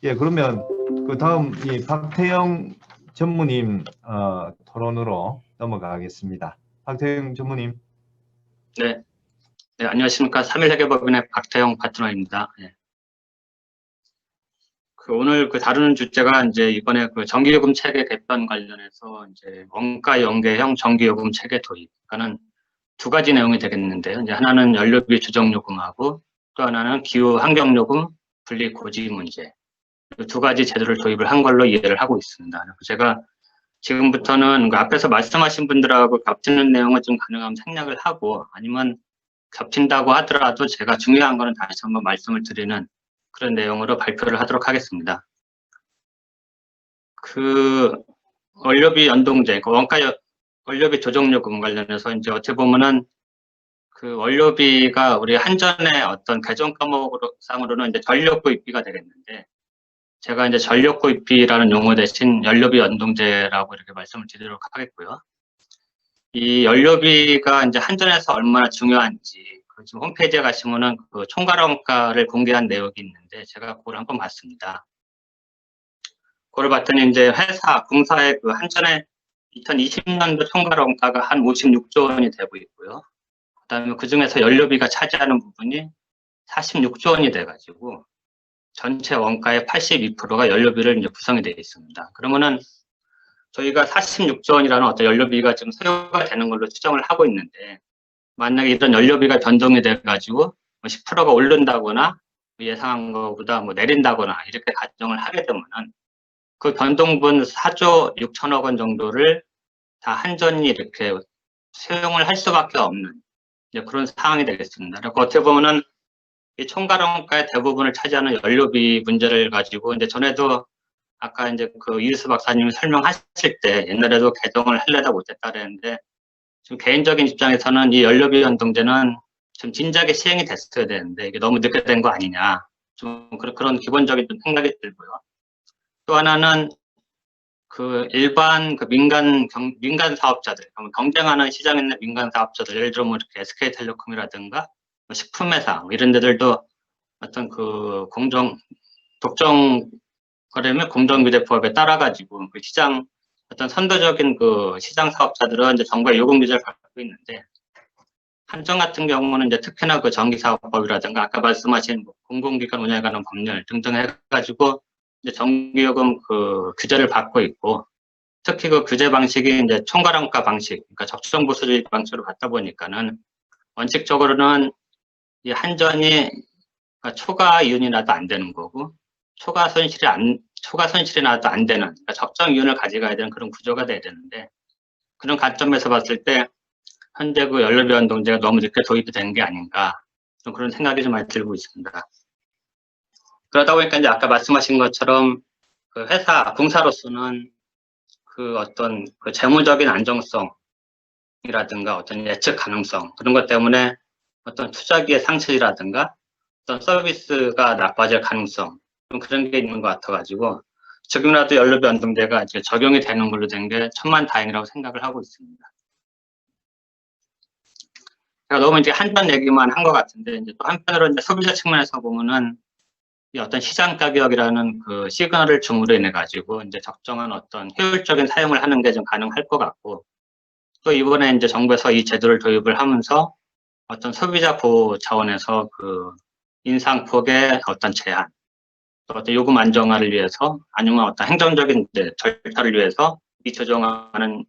예, 그러면 그 다음 이 박태영 전무님 토론으로 넘어가겠습니다. 박태영 전무님. 네, 안녕하십니까. 3.1회계법인의 박태영 파트너입니다. 네. 오늘 다루는 주제가 이제 이번에 전기요금 체계 개편 관련해서 이제 원가 연계형 전기요금 체계 도입. 그러니까는 두 가지 내용이 되겠는데요. 이제 하나는 연료비 조정요금하고 또 하나는 기후 환경요금 분리 고지 문제. 두 가지 제도를 도입을 한 걸로 이해를 하고 있습니다. 제가 지금부터는 앞에서 말씀하신 분들하고 겹치는 내용을 좀 가능하면 생략을 하고, 아니면 겹친다고 하더라도 제가 중요한 거는 다시 한번 말씀을 드리는 그런 내용으로 발표를 하도록 하겠습니다. 원료비 연동제, 원료비 조정요금 관련해서 이제 어떻게 보면은 원료비가 우리 한전의 어떤 개정 과목상으로는 이제 전력구입비가 되겠는데, 제가 이제 전력구입비라는 용어 대신 연료비 연동제라고 이렇게 말씀을 드리도록 하겠고요. 이 연료비가 이제 한전에서 얼마나 중요한지, 지금 홈페이지에 가시면은 총괄원가를 공개한 내역이 있는데, 제가 그걸 한번 봤습니다. 그걸 봤더니 이제 공사의 한전의 2020년도 총괄원가가 한 56조 원이 되고 있고요. 그다음에 그 중에서 연료비가 차지하는 부분이 46조 원이 돼가지고 전체 원가의 82%가 연료비를 이제 구성이 되어 있습니다. 그러면은 저희가 46조 원이라는 어떤 연료비가 지금 소요가 되는 걸로 추정을 하고 있는데, 만약에 이런 연료비가 변동이 돼가지고 10%가 오른다거나 예상한 것보다 내린다거나 이렇게 가정을 하게 되면은 그 변동분 4조 6천억 원 정도를 다 한전이 이렇게 수용을 할 수밖에 없는 이제 그런 상황이 되겠습니다. 그리고 어떻게 보면은 이 총괄원가의 대부분을 차지하는 연료비 문제를 가지고 이제 전에도 아까 이제 이유수 박사님이 설명하실 때 옛날에도 개정을 하려다 못했다 그랬는데, 지금 개인적인 입장에서는 이 연료비 연동제는 좀 진작에 시행이 됐어야 되는데 이게 너무 늦게 된 거 아니냐, 좀 그런 기본적인 좀 생각이 들고요. 또 하나는 그 일반 그 민간 사업자들, 경쟁하는 시장에 있는 민간 사업자들, 예를 들어 뭐 이렇게 SK텔레콤이라든가 뭐 식품회사 뭐 이런 데들도 어떤 그 독점 거래면 공정규제법에 따라가지고 그 시장 어떤 선도적인 그 시장 사업자들은 이제 정부의 요금 규제를 받고 있는데, 한정 같은 경우는 이제 특히나 그 전기사업법이라든가 아까 말씀하신 뭐 공공기관 운영에 관한 법률 등등 해가지고 이제 전기요금 그 규제를 받고 있고, 특히 그 규제 방식이 이제 총괄원가 방식, 그러니까 적정보수주의 방식으로 받다 보니까는 원칙적으로는 이 한전이 그러니까 초과 이윤이 나도 안 되는 거고, 초과 손실이 나도 안 되는, 그러니까 적정 이윤을 가져가야 되는 그런 구조가 돼야 되는데, 그런 관점에서 봤을 때 현재 그 연료비 연동제가 너무 늦게 도입이 된 게 아닌가, 좀 그런 생각이 좀 많이 들고 있습니다. 그러다 보니까 이제 아까 말씀하신 것처럼 그 회사 공사로서는 그 어떤 그 재무적인 안정성이라든가 어떤 예측 가능성, 그런 것 때문에 어떤 투자기의 상실이라든가 어떤 서비스가 나빠질 가능성, 좀 그런 게 있는 것 같아가지고 지금이라도 연료비 연동제가 이제 적용이 되는 걸로 된 게 천만다행이라고 생각을 하고 있습니다. 제가 너무 이제 한전 얘기만 한 것 같은데, 이제 또 한편으로 이제 소비자 측면에서 보면은 이 어떤 시장 가격이라는 그 시그널을 줌으로 인해 가지고 이제 적정한 어떤 효율적인 사용을 하는 게 좀 가능할 것 같고, 또 이번에 이제 정부에서 이 제도를 도입을 하면서 어떤 소비자 보호 차원에서 그 인상폭의 어떤 제한, 또 어떤 요금 안정화를 위해서 아니면 어떤 행정적인 이제 절차를 위해서 이 조정하는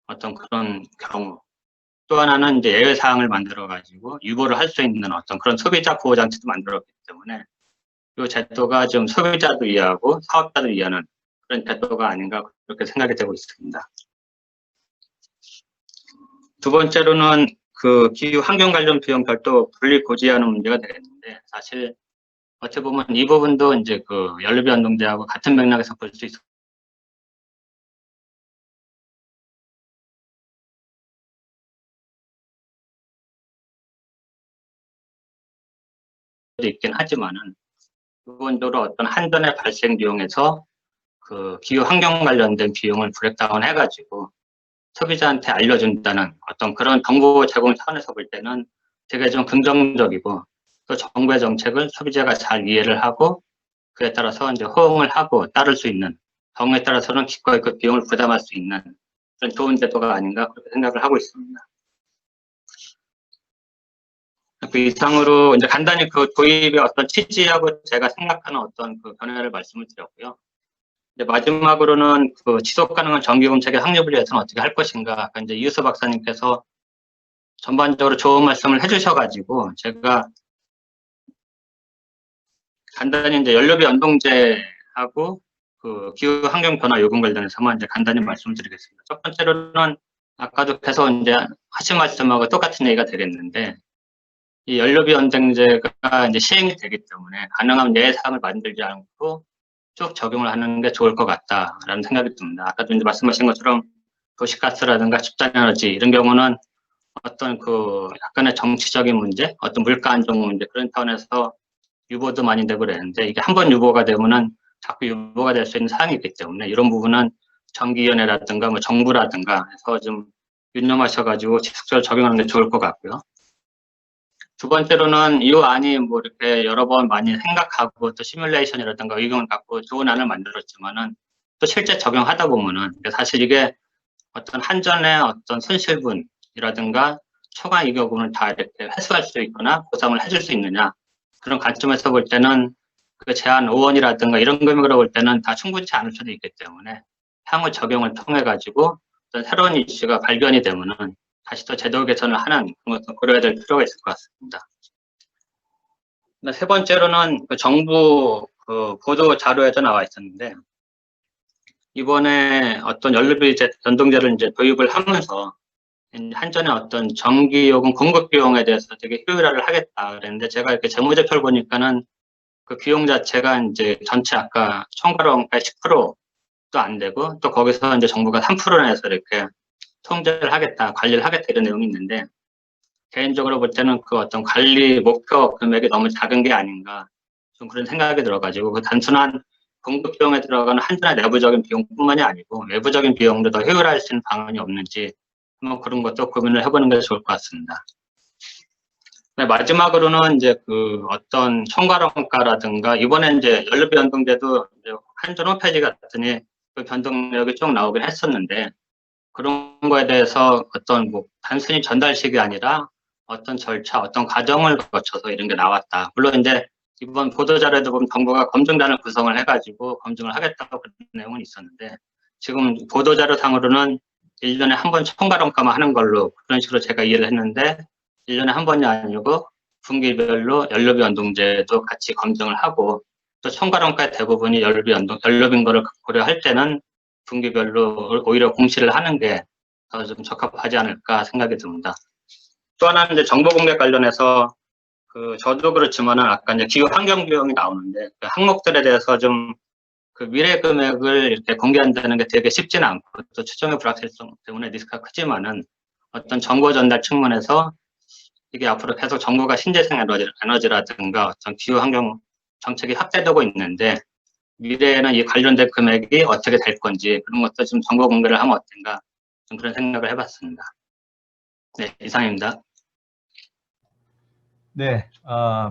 어떤 그런 경우, 또 하나는 이제 예외 사항을 만들어 가지고 유보를 할 수 있는 어떤 그런 소비자 보호 장치도 만들었기 때문에 이 제도가 좀 소비자도 이해하고 사업자도 이해하는 그런 제도가 아닌가, 그렇게 생각이 되고 있습니다. 두 번째로는 그 기후 환경 관련 비용 별도 분리 고지하는 문제가 되겠는데, 사실 어떻게 보면 이 부분도 이제 그 연료비 연동제하고 같은 맥락에서 볼 수 있을 수도 있긴 하지만은, 기본적으로 어떤 한전의 발생 비용에서 그 기후 환경 관련된 비용을 브레이크다운 해가지고 소비자한테 알려준다는 어떤 그런 정보 제공 차원에서 볼 때는 되게 좀 긍정적이고, 또 정부의 정책을 소비자가 잘 이해를 하고 그에 따라서 이제 호응을 하고 따를 수 있는, 경우에 따라서는 기꺼이 그 비용을 부담할 수 있는 그런 좋은 제도가 아닌가, 그렇게 생각을 하고 있습니다. 그 이상으로 이제 간단히 그 도입의 어떤 취지하고 제가 생각하는 어떤 그 변화를 말씀을 드렸고요. 이제 마지막으로는 그 지속 가능한 전기요금 체계 확립을 위해서는 어떻게 할 것인가, 아까 이제 이유서 박사님께서 전반적으로 좋은 말씀을 해주셔가지고 제가 간단히 이제 연료비 연동제하고 그 기후 환경 변화 요금 관련해서만 이제 간단히 말씀을 드리겠습니다. 첫 번째로는 아까도 계속 이제 하신 말씀하고 똑같은 얘기가 되겠는데, 이 연료비 연동제가 이제 시행이 되기 때문에 가능한 예외사항을 만들지 않고 쭉 적용을 하는 게 좋을 것 같다라는 생각이 듭니다. 아까도 이제 말씀하신 것처럼 도시가스라든가 집단에너지 이런 경우는 어떤 그 약간의 정치적인 문제, 어떤 물가 안정 문제, 그런 차원에서 유보도 많이 되고 그랬는데, 이게 한번 유보가 되면은 자꾸 유보가 될 수 있는 사항이 있기 때문에 이런 부분은 정기위원회라든가 뭐 정부라든가 해서 좀 유념하셔가지고 지속적으로 적용하는 게 좋을 것 같고요. 두 번째로는 이 안이 뭐 이렇게 여러 번 많이 생각하고 또 시뮬레이션이라든가 의견을 갖고 좋은 안을 만들었지만은 또 실제 적용하다 보면은 사실 이게 어떤 한전의 어떤 손실분이라든가 초과 이격분을 다 이렇게 회수할 수 있거나 보상을 해줄 수 있느냐, 그런 관점에서 볼 때는 그 제한 5원이라든가 이런 금액으로 볼 때는 다 충분치 않을 수도 있기 때문에 향후 적용을 통해 가지고 어떤 새로운 이슈가 발견이 되면은 다시 또 제도 개선을 하는 그런 것도 고려해야 될 필요가 있을 것 같습니다. 세 번째로는 그 정부 그 보도 자료에도 나와 있었는데, 이번에 어떤 연료비 연동제를 이제 도입을 하면서 한전의 어떤 전기요금 공급 비용에 대해서 되게 효율화를 하겠다 그랬는데, 제가 이렇게 재무제표를 보니까는 그 비용 자체가 이제 전체 아까 총괄원가의 10%도 안 되고, 또 거기서 이제 정부가 3% 내서 이렇게 통제를 하겠다, 관리를 하겠다 이런 내용이 있는데, 개인적으로 볼 때는 그 어떤 관리 목표 금액이 너무 작은 게 아닌가, 좀 그런 생각이 들어가지고 그 단순한 공급 비용에 들어가는 한전의 내부적인 비용뿐만이 아니고 외부적인 비용도 더 효율화할 수 있는 방안이 없는지 한번 그런 것도 고민을 해보는 게 좋을 것 같습니다. 네, 마지막으로는 이제 그 어떤 총괄원가라든가 이번에 이제 연료비 연동제도 이제 한전 홈페이지 같으니 그 변동력이 쭉 나오긴 했었는데 그런 거에 대해서 어떤 뭐 단순히 전달식이 아니라 어떤 절차, 어떤 과정을 거쳐서 이런 게 나왔다. 물론 이제 이번 보도자료도 보면 정부가 검증단을 구성을 해가지고 검증을 하겠다고 그런 내용은 있었는데 지금 보도자료상으로는 1년에 한 번 총괄원가만 하는 걸로 그런 식으로 제가 이해를 했는데 1년에 한 번이 아니고 분기별로 연료비 연동제도 같이 검증을 하고 또 총괄원가의 대부분이 연료비인 거를 고려할 때는 분기별로 오히려 공시를 하는 게 더 좀 적합하지 않을까 생각이 듭니다. 또 하나는 이제 정보 공개 관련해서 그 저도 그렇지만은 아까 이제 기후 환경 비용이 나오는데 그 항목들에 대해서 좀 그 미래 금액을 이렇게 공개한다는 게 되게 쉽지는 않고 또 추정의 불확실성 때문에 리스크가 크지만은 어떤 정보 전달 측면에서 이게 앞으로 계속 정부가 신재생 에너지라든가 어떤 기후 환경 정책이 확대되고 있는데 미래에는 이 관련된 금액이 어떻게 될 건지 그런 것도 좀 정보 공개를 하면 어떤가 좀 그런 생각을 해봤습니다. 네, 이상입니다. 네,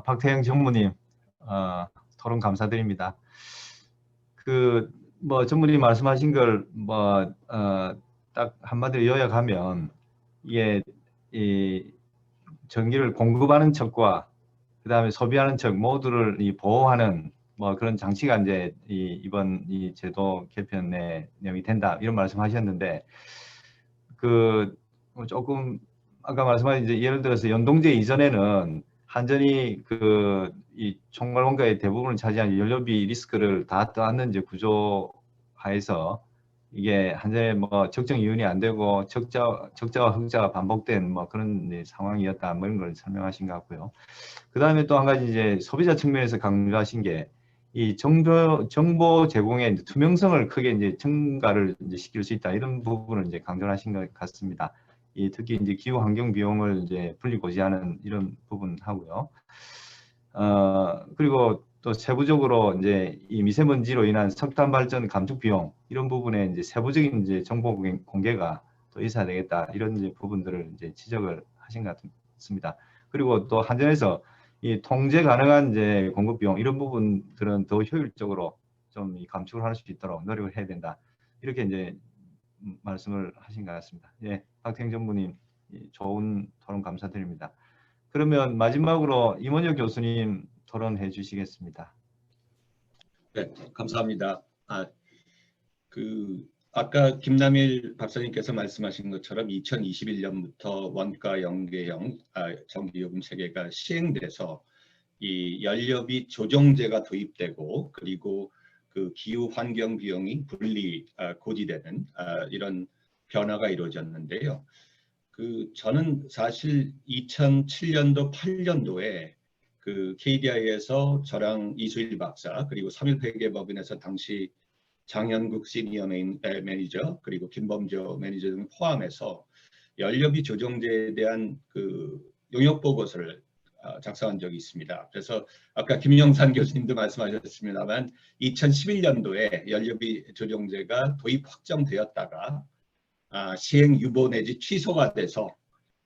박태영 전무님 토론 감사드립니다. 뭐 전무님 말씀하신 걸 뭐 딱 한마디로 요약하면 이게 이 전기를 공급하는 척과 그다음에 소비하는 척 모두를 보호하는 뭐 그런 장치가 이제 이번 이 제도 개편의 내용이 된다 이런 말씀하셨는데 그 조금 아까 말씀하신 이제 예를 들어서 연동제 이전에는 한전이 이 총괄원가의 대부분을 차지한 연료비 리스크를 다 떠안는 이제 구조 하에서 이게 한전의 뭐 적정 이윤이 안 되고 적자와 흑자가 반복된 뭐 그런 상황이었다 뭐 이런 걸 설명하신 것 같고요. 그 다음에 또 한 가지 이제 소비자 측면에서 강조하신 게 이 정보 제공의 이제 투명성을 크게 이제 증가를 이제 시킬 수 있다 이런 부분을 이제 강조하신 것 같습니다. 특히 이제 기후 환경 비용을 이제 분리고지하는 이런 부분 하고요. 그리고 또 세부적으로 이제 이 미세먼지로 인한 석탄 발전 감축 비용 이런 부분에 이제 세부적인 이제 정보 공개가 또 있어야 되겠다 이런 이제 부분들을 이제 지적을 하신 것 같습니다. 그리고 또 한전에서 이 통제 가능한 이제 공급 비용 이런 부분들은 더 효율적으로 좀 감축을 할 수 있도록 노력을 해야 된다 이렇게 이제 말씀을 하신 것 같습니다. 예, 박태영 전무님 좋은 토론 감사드립니다. 그러면 마지막으로 임원혁 교수님 토론해 주시겠습니다. 네, 감사합니다. 아까 김남일 박사님께서 말씀하신 것처럼 2021년부터 원가 연계형 전기요금 체계가 시행돼서 이 연료비 조정제가 도입되고 그리고 그 기후 환경 비용이 분리 고지되는 이런 변화가 이루어졌는데요. 저는 사실 2007년도 8년도에 그 KDI에서 저랑 이수일 박사 그리고 3.1회계법인에서 당시 장현국 시니어 매니저 그리고 김범조 매니저 등 포함해서 연료비 조정제에 대한 그 용역 보고서를 작성한 적이 있습니다. 그래서 아까 김영산 교수님도 말씀하셨습니다만 2011년도에 연료비 조정제가 도입 확정되었다가 시행 유보 내지 취소가 돼서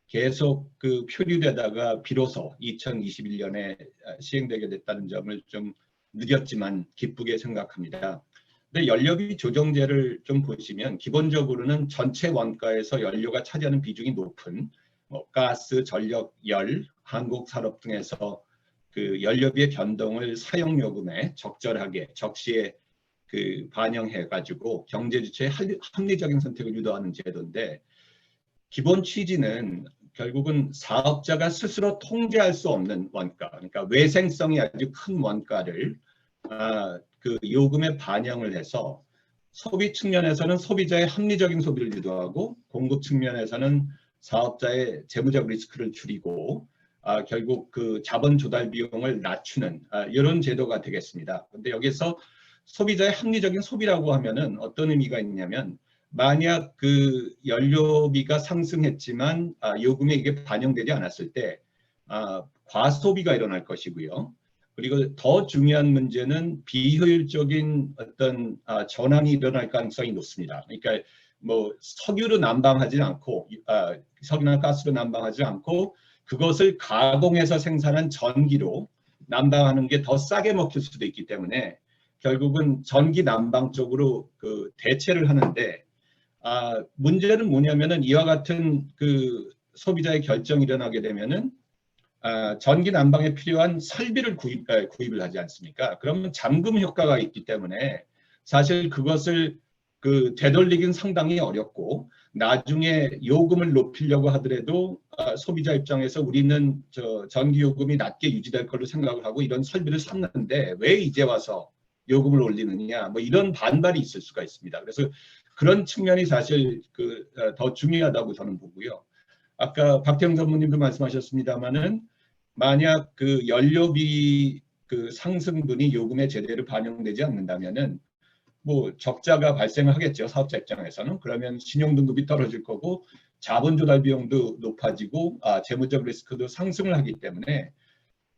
계속 표류되다가 비로소 2021년에 시행되게 됐다는 점을 좀 늦었지만 기쁘게 생각합니다. 근데 연료비 조정제를 좀 보시면 기본적으로는 전체 원가에서 연료가 차지하는 비중이 높은 뭐 가스, 전력, 열, 한국산업 등에서 그 연료비의 변동을 사용요금에 적절하게 적시에 반영해 가지고 경제주체의 합리적인 선택을 유도하는 제도인데 기본 취지는 결국은 사업자가 스스로 통제할 수 없는 원가, 그러니까 외생성이 아주 큰 원가를 그 요금에 반영을 해서 소비 측면에서는 소비자의 합리적인 소비를 유도하고 공급 측면에서는 사업자의 재무적 리스크를 줄이고 결국 그 자본 조달 비용을 낮추는 이런 제도가 되겠습니다. 그런데 여기서 소비자의 합리적인 소비라고 하면은 어떤 의미가 있냐면 만약 그 연료비가 상승했지만 요금에 이게 반영되지 않았을 때 과소비가 일어날 것이고요. 그리고 더 중요한 문제는 비효율적인 어떤 전환이 일어날 가능성이 높습니다. 그러니까 뭐 석유로 난방하지 않고 석유나 가스로 난방하지 않고 그것을 가공해서 생산한 전기로 난방하는 게 더 싸게 먹힐 수도 있기 때문에 결국은 전기 난방 쪽으로 그 대체를 하는데 문제는 뭐냐면은 이와 같은 그 소비자의 결정이 일어나게 되면은 전기 난방에 필요한 설비를 구입을 하지 않습니까? 그러면 잠금 효과가 있기 때문에 사실 그것을 그 되돌리긴 상당히 어렵고 나중에 요금을 높이려고 하더라도 소비자 입장에서 우리는 전기 요금이 낮게 유지될 걸로 생각을 하고 이런 설비를 샀는데 왜 이제 와서 요금을 올리느냐 뭐 이런 반발이 있을 수가 있습니다. 그래서 그런 측면이 사실 더 중요하다고 저는 보고요. 아까 박태영 전무님도 말씀하셨습니다마는 만약 그 연료비 그 상승분이 요금에 제대로 반영되지 않는다면은 뭐 적자가 발생하겠죠. 사업자 입장에서는. 그러면 신용등급이 떨어질 거고 자본 조달 비용도 높아지고 재무적 리스크도 상승을 하기 때문에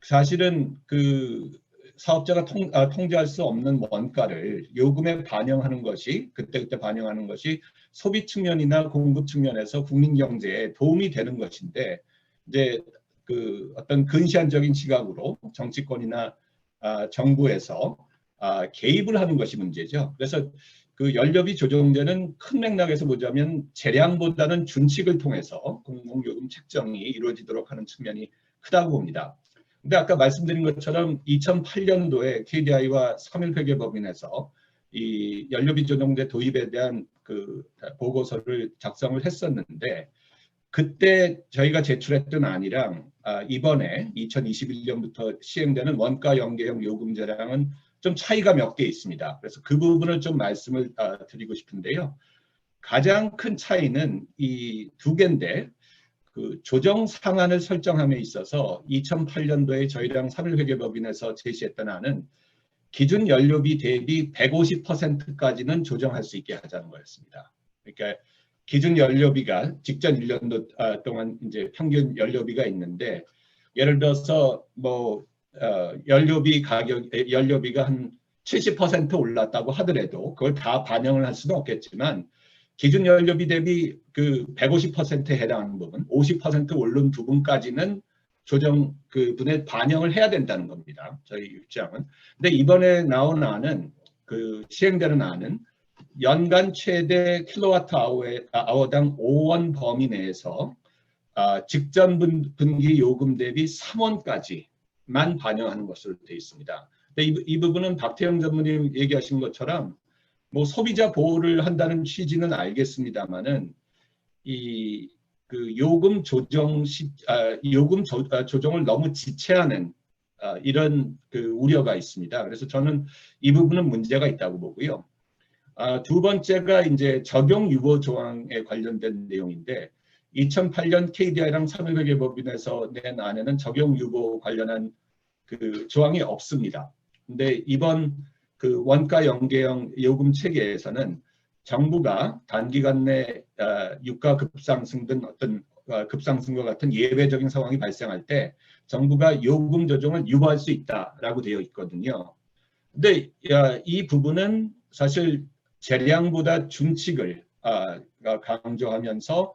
사실은 그 사업자가 통제할 수 없는 원가를 요금에 반영하는 것이 그때그때 반영하는 것이 소비 측면이나 공급 측면에서 국민 경제에 도움이 되는 것인데 이제 그 어떤 근시안적인 시각으로 정치권이나 정부에서 개입을 하는 것이 문제죠. 그래서 그 연료비 조정제는 큰 맥락에서 보자면 재량보다는 준칙을 통해서 공공요금 책정이 이루어지도록 하는 측면이 크다고 봅니다. 근데 아까 말씀드린 것처럼 2008년도에 KDI와 3.1회계법인에서 이 연료비 조정제 도입에 대한 그 보고서를 작성을 했었는데 그때 저희가 제출했던 안이랑 이번에 2021년부터 시행되는 원가 연계형 요금제랑은 좀 차이가 몇 개 있습니다. 그래서 그 부분을 좀 말씀을 드리고 싶은데요. 가장 큰 차이는 이 두 개인데 그 조정 상한을 설정함에 있어서 2008년도에 저희랑 3.1회계법인에서 제시했던 안은 기준 연료비 대비 150%까지는 조정할 수 있게 하자는 거였습니다. 그러니까 기준 연료비가 직전 1년도 동안 이제 평균 연료비가 있는데 예를 들어서 뭐 연료비가 한 70% 올랐다고 하더라도 그걸 다 반영을 할 수는 없겠지만 기준 연료비 대비 그 150%에 해당하는 부분, 50% 오른 부분까지는 조정 그 분에 반영을 해야 된다는 겁니다. 저희 입장은. 근데 이번에 나온 안은 그 시행되는 안은 연간 최대 킬로와트 아워당 5원 범위 내에서 직전 분기 요금 대비 3원까지만 반영하는 것으로 되어 있습니다. 근데 이 부분은 박태영 전무님 얘기하신 것처럼 뭐 소비자 보호를 한다는 취지는 알겠습니다만은 이 그 요금 조정을 너무 지체하는 이런 그 우려가 있습니다. 그래서 저는 이 부분은 문제가 있다고 보고요. 두 번째가 이제 적용 유보 조항에 관련된 내용인데 2008년 KDI랑 3.1회계법인에서 낸 안에는 적용 유보 관련한 그 조항이 없습니다. 근데 이번 그 원가 연계형 요금 체계에서는 정부가 단기간 내 유가 급상승 등 어떤 급상승과 같은 예외적인 상황이 발생할 때 정부가 요금 조정을 유보할 수 있다라고 되어 있거든요. 근데 이 부분은 사실 재량보다 준칙을 강조하면서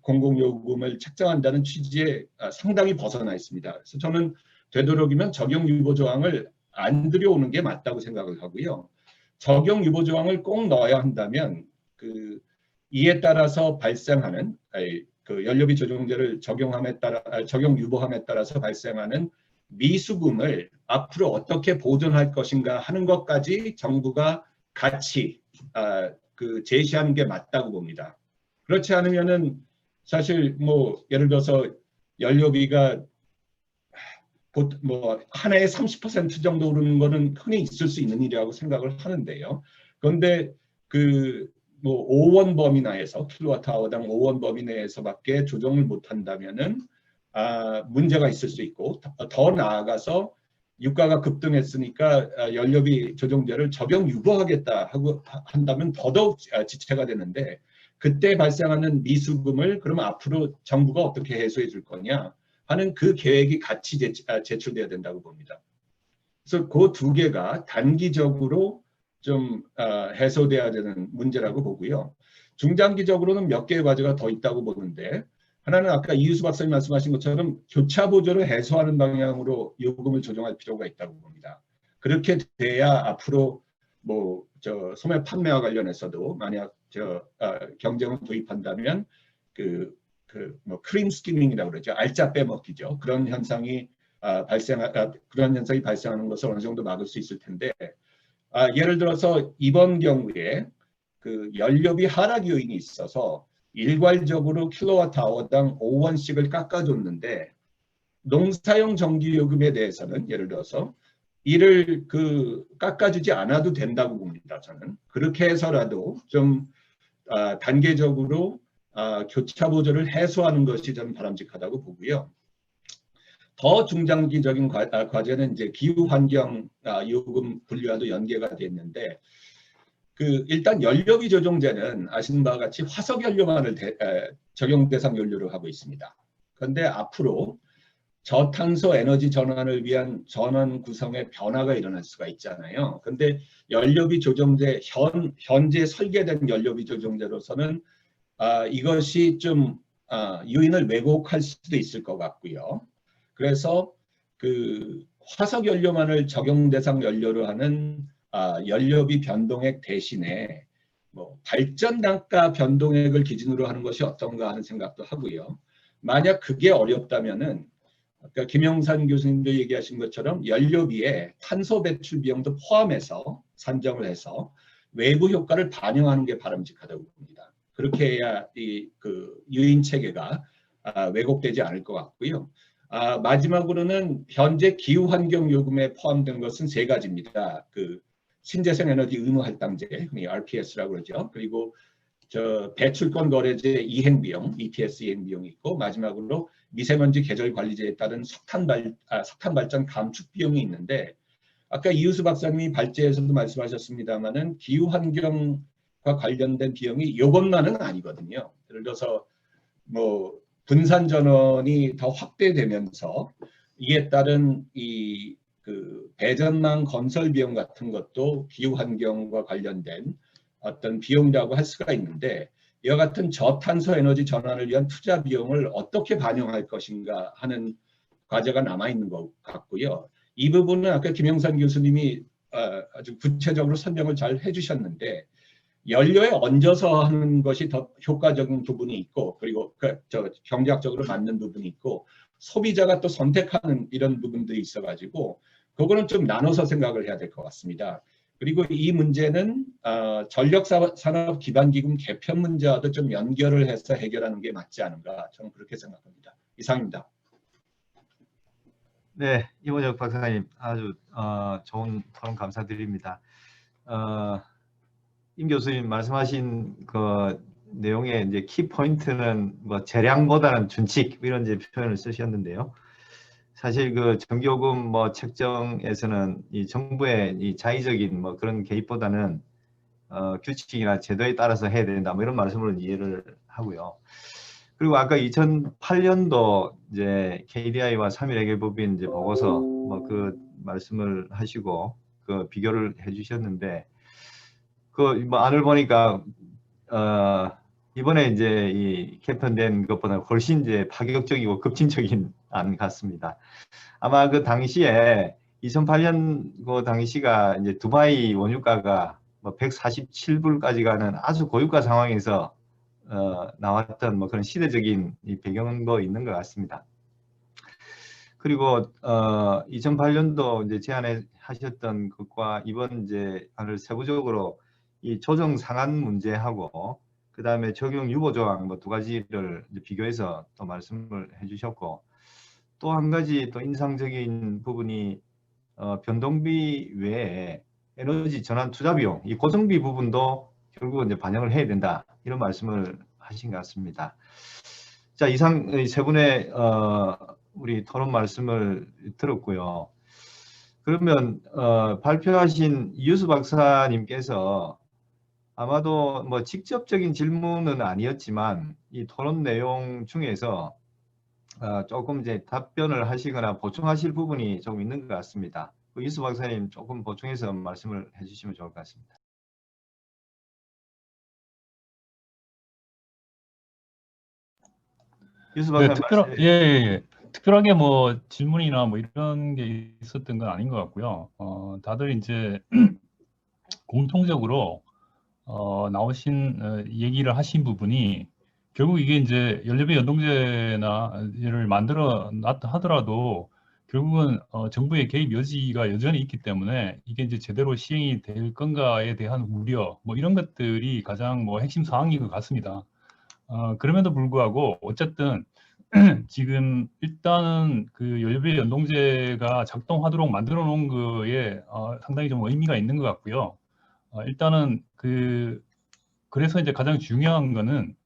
공공요금을 책정한다는 취지에 상당히 벗어나 있습니다. 그래서 저는 되도록이면 적용유보조항을 안 들여오는 게 맞다고 생각을 하고요. 적용유보조항을 꼭 넣어야 한다면 그 이에 따라서 발생하는 그 연료비 조정제를 적용유보함에 따라서 발생하는 미수금을 앞으로 어떻게 보존할 것인가 하는 것까지 정부가 같이 그 제시하는 게 맞다고 봅니다. 그렇지 않으면은 사실 뭐 예를 들어서 연료비가 뭐 한 해에 30% 정도 오르는 거는 흔히 있을 수 있는 일이라고 생각을 하는데요. 그런데 그 뭐 5원 범위 내에서 킬로와트 아워당 5원 범위 내에서밖에 조정을 못 한다면은 문제가 있을 수 있고 더 나아가서 유가가 급등했으니까 연료비 조정제를 적용 유보하겠다 하고 한다면 더더욱 지체가 되는데 그때 발생하는 미수금을 그러면 앞으로 정부가 어떻게 해소해 줄 거냐 하는 그 계획이 같이 제출돼야 된다고 봅니다. 그래서 그 두 개가 단기적으로 좀 해소돼야 되는 문제라고 보고요. 중장기적으로는 몇 개의 과제가 더 있다고 보는데, 하나는 아까 이유수 박사님 말씀하신 것처럼 교차 보조를 해소하는 방향으로 요금을 조정할 필요가 있다고 봅니다. 그렇게 돼야 앞으로 뭐 소매 판매와 관련해서도 만약 경쟁을 도입한다면 뭐 크림 스키밍이라고 그러죠. 알짜 빼먹기죠. 그런 현상이 발생하는 것을 어느 정도 막을 수 있을 텐데, 예를 들어서 이번 경우에 그 연료비 하락 요인이 있어서 일괄적으로 킬로와트아워당 5원씩을 깎아줬는데, 농사용 전기요금에 대해서는 예를 들어서 이를 깎아주지 않아도 된다고 봅니다. 저는 그렇게 해서라도 좀 단계적으로 교차 보조를 해소하는 것이 저는 바람직하다고 보고요. 더 중장기적인 과제는 이제 기후 환경 요금 분류와도 연계가 됐는데, 일단 연료비 조정제는 아시는 바와 같이 화석 연료만을 적용 대상 연료로 하고 있습니다. 그런데 앞으로 저탄소 에너지 전환을 위한 전원 구성의 변화가 일어날 수가 있잖아요. 그런데 연료비 조정제, 현재 설계된 연료비 조정제로서는 이것이 좀 요인을 왜곡할 수도 있을 것 같고요. 그래서 화석 연료만을 적용 대상 연료로 하는 연료비 변동액 대신에 뭐 발전 단가 변동액을 기준으로 하는 것이 어떤가 하는 생각도 하고요. 만약 그게 어렵다면은 아까 김영산 교수님도 얘기하신 것처럼 연료비에 탄소 배출 비용도 포함해서 산정을 해서 외부 효과를 반영하는 게 바람직하다고 봅니다. 그렇게 해야 유인 체계가 왜곡되지 않을 것 같고요. 마지막으로는 현재 기후환경 요금에 포함된 것은 세 가지입니다. 신재생 에너지 의무 할당제, RPS라고 그러죠. 그리고 배출권 거래제 이행 비용, ETS 이행 비용이 있고, 마지막으로 미세먼지 계절 관리제에 따른 석탄 발전 감축 비용이 있는데, 아까 이유수 박사님이 발제에서도 말씀하셨습니다만은 기후 환경과 관련된 비용이 이것만은 아니거든요. 예를 들어서 뭐 분산 전원이 더 확대되면서 이에 따른 배전망 건설 비용 같은 것도 기후 환경과 관련된 어떤 비용이라고 할 수가 있는데, 이와 같은 저탄소 에너지 전환을 위한 투자 비용을 어떻게 반영할 것인가 하는 과제가 남아있는 것 같고요. 이 부분은 아까 김영산 교수님이 아주 구체적으로 설명을 잘 해주셨는데, 연료에 얹어서 하는 것이 더 효과적인 부분이 있고, 그리고 경제학적으로 맞는 부분이 있고, 소비자가 또 선택하는 이런 부분들이 있어가지고 그거는 좀 나눠서 생각을 해야 될 것 같습니다. 그리고 이 문제는 전력산업 기반기금 개편 문제와도 좀 연결을 해서 해결하는 게 맞지 않은가, 저는 그렇게 생각합니다. 이상입니다. 네, 이원혁 박사님 아주 좋은 토론 감사드립니다. 임 교수님 말씀하신 그 내용의 이제 키 포인트는 뭐 재량보다는 준칙 이런 이제 표현을 쓰셨는데요. 사실 전기요금 뭐 책정에서는 이 정부의 이 자의적인 뭐 그런 개입보다는 규칙이나 제도에 따라서 해야 된다 뭐 이런 말씀을 이해를 하고요. 그리고 아까 2008년도 이제 KDI와 3일 해결법인 이제 보고서 뭐 말씀을 하시고 비교를 해주셨는데, 뭐 안을 보니까 이번에 이제 이 개편된 것보다 훨씬 이제 파격적이고 급진적인 안 같습니다. 아마 당시에 2008년 당시가 이제 두바이 원유가가 뭐 147불까지 가는 아주 고유가 상황에서 나왔던 뭐 그런 시대적인 이 배경도 있는 것 같습니다. 그리고 2008년도 이제 제안하셨던 것과 이번 이제 안을 세부적으로 이 조정 상한 문제하고 그 다음에 적용 유보 조항 뭐 두 가지를 이제 비교해서 또 말씀을 해주셨고, 또 한 가지 또 인상적인 부분이 변동비 외에 에너지 전환 투자 비용, 이 고정비 부분도 결국은 이제 반영을 해야 된다 이런 말씀을 하신 것 같습니다. 자, 이상 세 분의 우리 토론 말씀을 들었고요. 그러면 발표하신 이유수 박사님께서 아마도 뭐 직접적인 질문은 아니었지만 이 토론 내용 중에서 조금 이제 답변을 하시거나 보충하실 부분이 좀 있는 것 같습니다. 그 유수 박사님 조금 보충해서 말씀을 해주시면 좋을 것 같습니다. 유수 네, 박사님 특별하게 뭐 질문이나 뭐 이런 게 있었던 건 아닌 것 같고요. 다들 이제 공통적으로 나오신 얘기를 하신 부분이 결국 이게 이제 연료비 연동제를 만들어 놨다 하더라도 결국은 정부의 개입 여지가 여전히 있기 때문에 이게 이제 제대로 시행이 될 건가에 대한 우려 뭐 이런 것들이 가장 뭐 핵심 사항인 것 같습니다. 그럼에도 불구하고 어쨌든 지금 일단은 그 연료비 연동제가 작동하도록 만들어 놓은 거에 상당히 좀 의미가 있는 것 같고요. 일단은 그래서 이제 가장 중요한 거는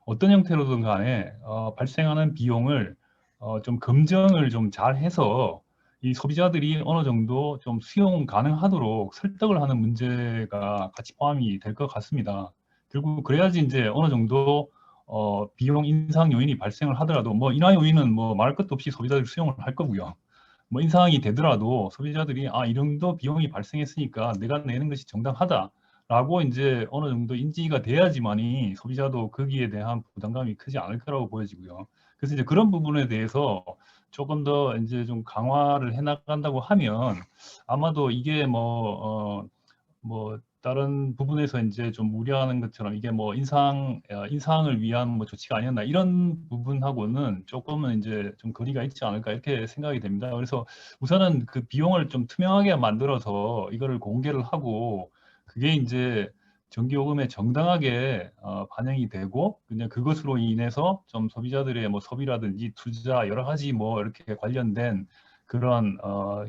어떤 형태로든 간에 발생하는 비용을 좀 검증을 좀 잘 해서 이 소비자들이 어느 정도 좀 수용 가능하도록 설득을 하는 문제가 같이 포함이 될 것 같습니다. 결국 그래야지 이제 어느 정도 비용 인상 요인이 발생을 하더라도 뭐 인하 요인은 뭐 말할 것도 없이 소비자들이 수용을 할 거고요. 뭐 인상이 되더라도 소비자들이 이 정도 비용이 발생했으니까 내가 내는 것이 정당하다라고 이제 어느 정도 인지가 돼야지만이 소비자도 거기에 대한 부담감이 크지 않을 거라고 보여지고요. 그래서 이제 그런 부분에 대해서 조금 더 이제 좀 강화를 해 나간다고 하면 아마도 이게 뭐 다른 부분에서 이제 좀 우려하는 것처럼 이게 뭐 인상을 위한 뭐 조치가 아니었나 이런 부분하고는 조금은 이제 좀 거리가 있지 않을까 이렇게 생각이 됩니다. 그래서 우선은 그 비용을 좀 투명하게 만들어서 이거를 공개를 하고 그게 이제 전기요금에 정당하게 반영이 되고 그냥 그것으로 인해서 좀 소비자들의 뭐 소비라든지 투자 여러 가지 뭐 이렇게 관련된 그런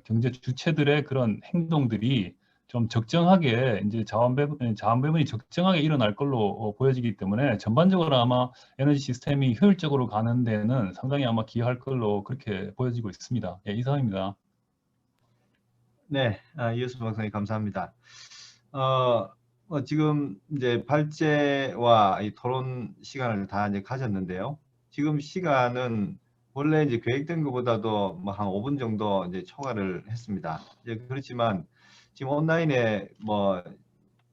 경제 주체들의 그런 행동들이 좀 적정하게 이제 자원 배분이 적정하게 일어날 걸로 보여지기 때문에 전반적으로 아마 에너지 시스템이 효율적으로 가는 데는 상당히 아마 기여할 걸로 그렇게 보여지고 있습니다. 예, 이상입니다. 네, 이효수 박사님 감사합니다. 지금 이제 발제와 이 토론 시간을 다 이제 가졌는데요. 지금 시간은 원래 이제 계획된 것보다도 뭐 한 5분 정도 이제 초과를 했습니다. 이제 그렇지만 지금 온라인에 뭐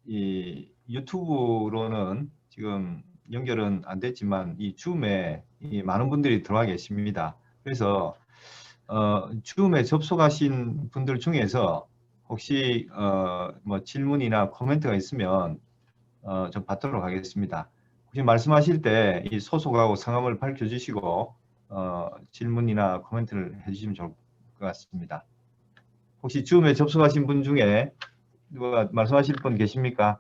이 유튜브로는 지금 연결은 안 됐지만 이 줌에 이 많은 분들이 들어와 계십니다. 그래서 줌에 접속하신 분들 중에서 혹시 뭐 질문이나 코멘트가 있으면 좀 받도록 하겠습니다. 혹시 말씀하실 때 이 소속하고 성함을 밝혀주시고 질문이나 코멘트를 해주시면 좋을 것 같습니다. 혹시 줌에 접속하신 분 중에 누가 말씀하실 분 계십니까?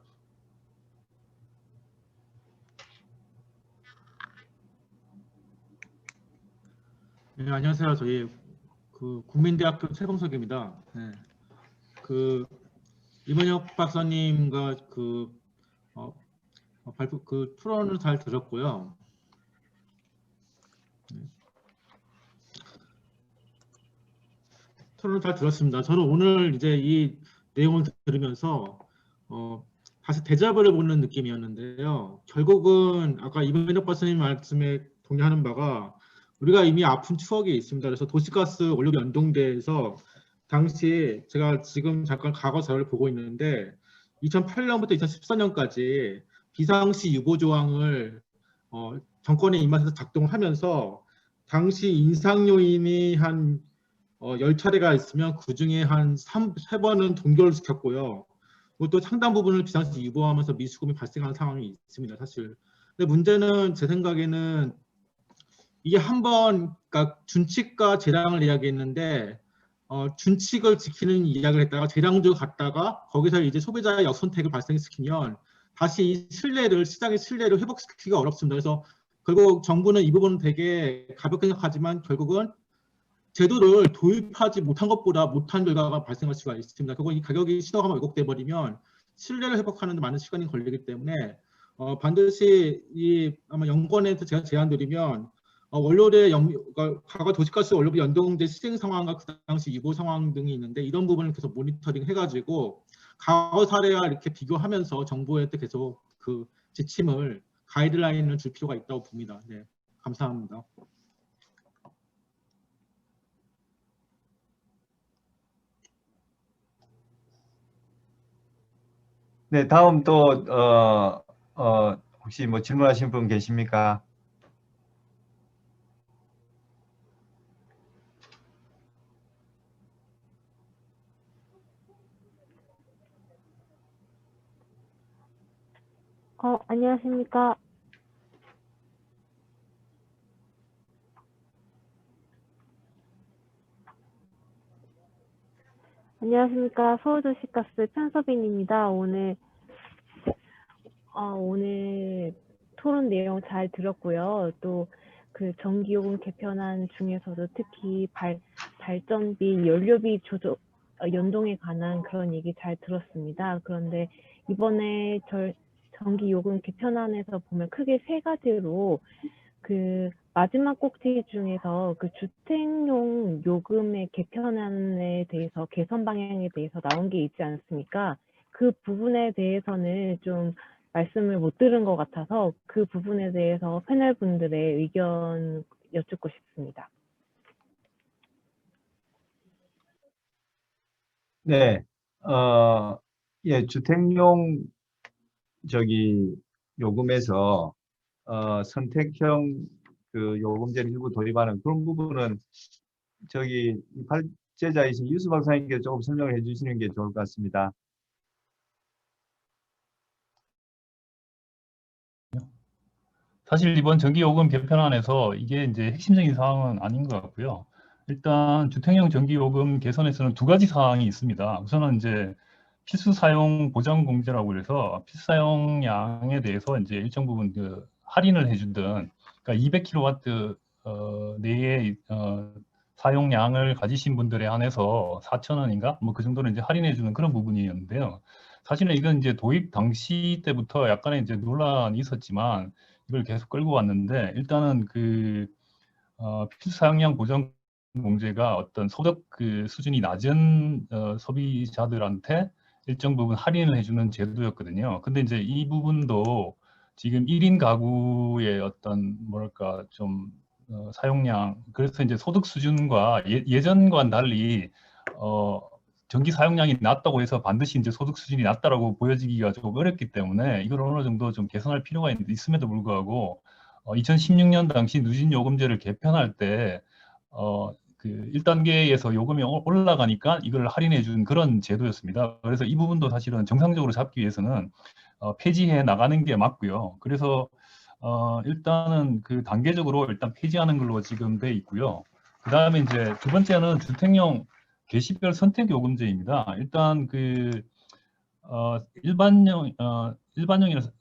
네, 안녕하세요. 저희 국민대학교 최봉석입니다. 네. 이문혁 박사님과 발표 토론을 잘 들었고요. 네. 토론을 잘 들었습니다. 저는 오늘 이제 이 내용을 들으면서 다시 데자뷰를 보는 느낌이었는데요. 결국은 아까 이문혁 박사님 말씀에 동의하는 바가 우리가 이미 아픈 추억이 있습니다. 그래서 도시가스 원료비 연동제에서 당시 제가 지금 잠깐 과거 자료를 보고 있는데 2008년부터 2014년까지 비상시 유보 조항을 정권의 입맛에서 작동을 하면서 당시 인상 요인이 한 10차례가 있으면 그중에 한 3번은 동결을 시켰고요. 또 상당 부분을 비상시 유보하면서 미수금이 발생하는 상황이 있습니다. 사실. 근데 문제는 제 생각에는 이게 한번 그러니까 준칙과 재량을 이야기했는데 준칙을 지키는 이야기를 했다가 재량적으로 갔다가 거기서 이제 소비자의 역선택을 발생시키면 다시 이 신뢰를 시장의 신뢰를 회복시키기가 어렵습니다. 그래서 결국 정부는 이 부분은 되게 가볍게 생각하지만 결국은 제도를 도입하지 못한 것보다 못한 결과가 발생할 수가 있습니다. 결국 이 가격이 시도가 왜곡돼 버리면 신뢰를 회복하는 데 많은 시간이 걸리기 때문에 반드시 아마 연구원에서 제가 제안드리면 원료의 과거 도시가스 원료비 연동제 시행 상황과 그 당시 유보 상황 등이 있는데 이런 부분을 계속 모니터링 해가지고 과거 사례와 이렇게 비교하면서 정부한테 계속 그 지침을 가이드라인을 줄 필요가 있다고 봅니다. 네, 감사합니다. 네, 다음 또 혹시 뭐 질문하신 분 계십니까? 안녕하십니까. 안녕하십니까. 서울도시가스 편서빈입니다. 오늘 토론 내용 잘 들었고요. 또 그 전기요금 개편안 중에서도 특히 발전비, 연료비 조정, 연동에 관한 그런 얘기 잘 들었습니다. 그런데 이번에 전기요금 개편안에서 보면 크게 세 가지로 그 마지막 꼭지 중에서 그 주택용 요금의 개편안에 대해서 개선 방향에 대해서 나온 게 있지 않습니까? 그 부분에 대해서는 좀 말씀을 못 들은 것 같아서 그 부분에 대해서 패널 분들의 의견 여쭙고 싶습니다. 네, 예, 주택용 요금에서 선택형 그 요금제를 일부 도입하는 그런 부분은 이 발제자이신 유수 박사님께 조금 설명을 해주시는 게 좋을 것 같습니다. 사실 이번 전기요금 개편안에서 이게 이제 핵심적인 사항은 아닌 것 같고요. 일단 주택용 전기요금 개선에서는 두 가지 사항이 있습니다. 우선은 이제 필수 사용 보장 공제라고 해서 필수 사용량에 대해서 이제 일정 부분 그 할인을 해주던, 그러니까 200kW 내의 사용량을 가지신 분들에 한해서 4,000원인가 뭐 그 정도는 이제 할인해주는 그런 부분이었는데요. 사실은 이건 이제 도입 당시 때부터 약간의 이제 논란이 있었지만 이걸 계속 끌고 왔는데, 일단은 그 필수 사용량 보장 공제가 어떤 소득 그 수준이 낮은 소비자들한테 일정 부분 할인을 해주는 제도였거든요. 근데 이제 이 부분도 지금 1인 가구의 어떤 뭐랄까 좀 사용량, 그래서 이제 소득 수준과 예전과는 달리 전기 사용량이 낮다고 해서 반드시 이제 소득 수준이 낮다라고 보여지기가 조금 어렵기 때문에 이걸 어느 정도 좀 개선할 필요가 있음에도 불구하고 2016년 당시 누진 요금제를 개편할 때 그 1단계에서 요금이 올라가니까 이걸 할인해 준 그런 제도였습니다. 그래서 이 부분도 사실은 정상적으로 잡기 위해서는 폐지해 나가는 게 맞고요. 그래서 일단은 그 단계적으로 일단 폐지하는 걸로 지금 돼 있고요. 그 다음에 이제 두 번째는 주택용 계시별 선택 요금제입니다. 일단 그 일반용이나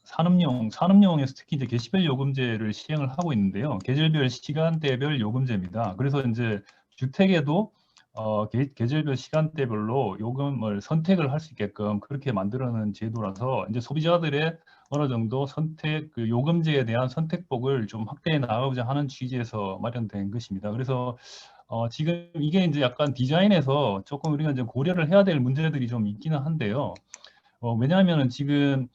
산업용에서 특히 이제 계시별 요금제를 시행을 하고 있는데요. 계절별 시간대별 요금제입니다. 그래서 이제 주택에도 계절별 시간대별로 요금을 선택을 할 수 있게끔 그렇게 만들어놓은 제도라서 이제 소비자들의 어느 정도 그 요금제에 대한 선택폭을 좀 확대해 나가고자 하는 취지에서 마련된 것입니다. 그래서 지금 이게 이제 약간 디자인에서 조금 우리가 이제 고려를 해야 될 문제들이 좀 있기는 한데요. 왜냐하면 지금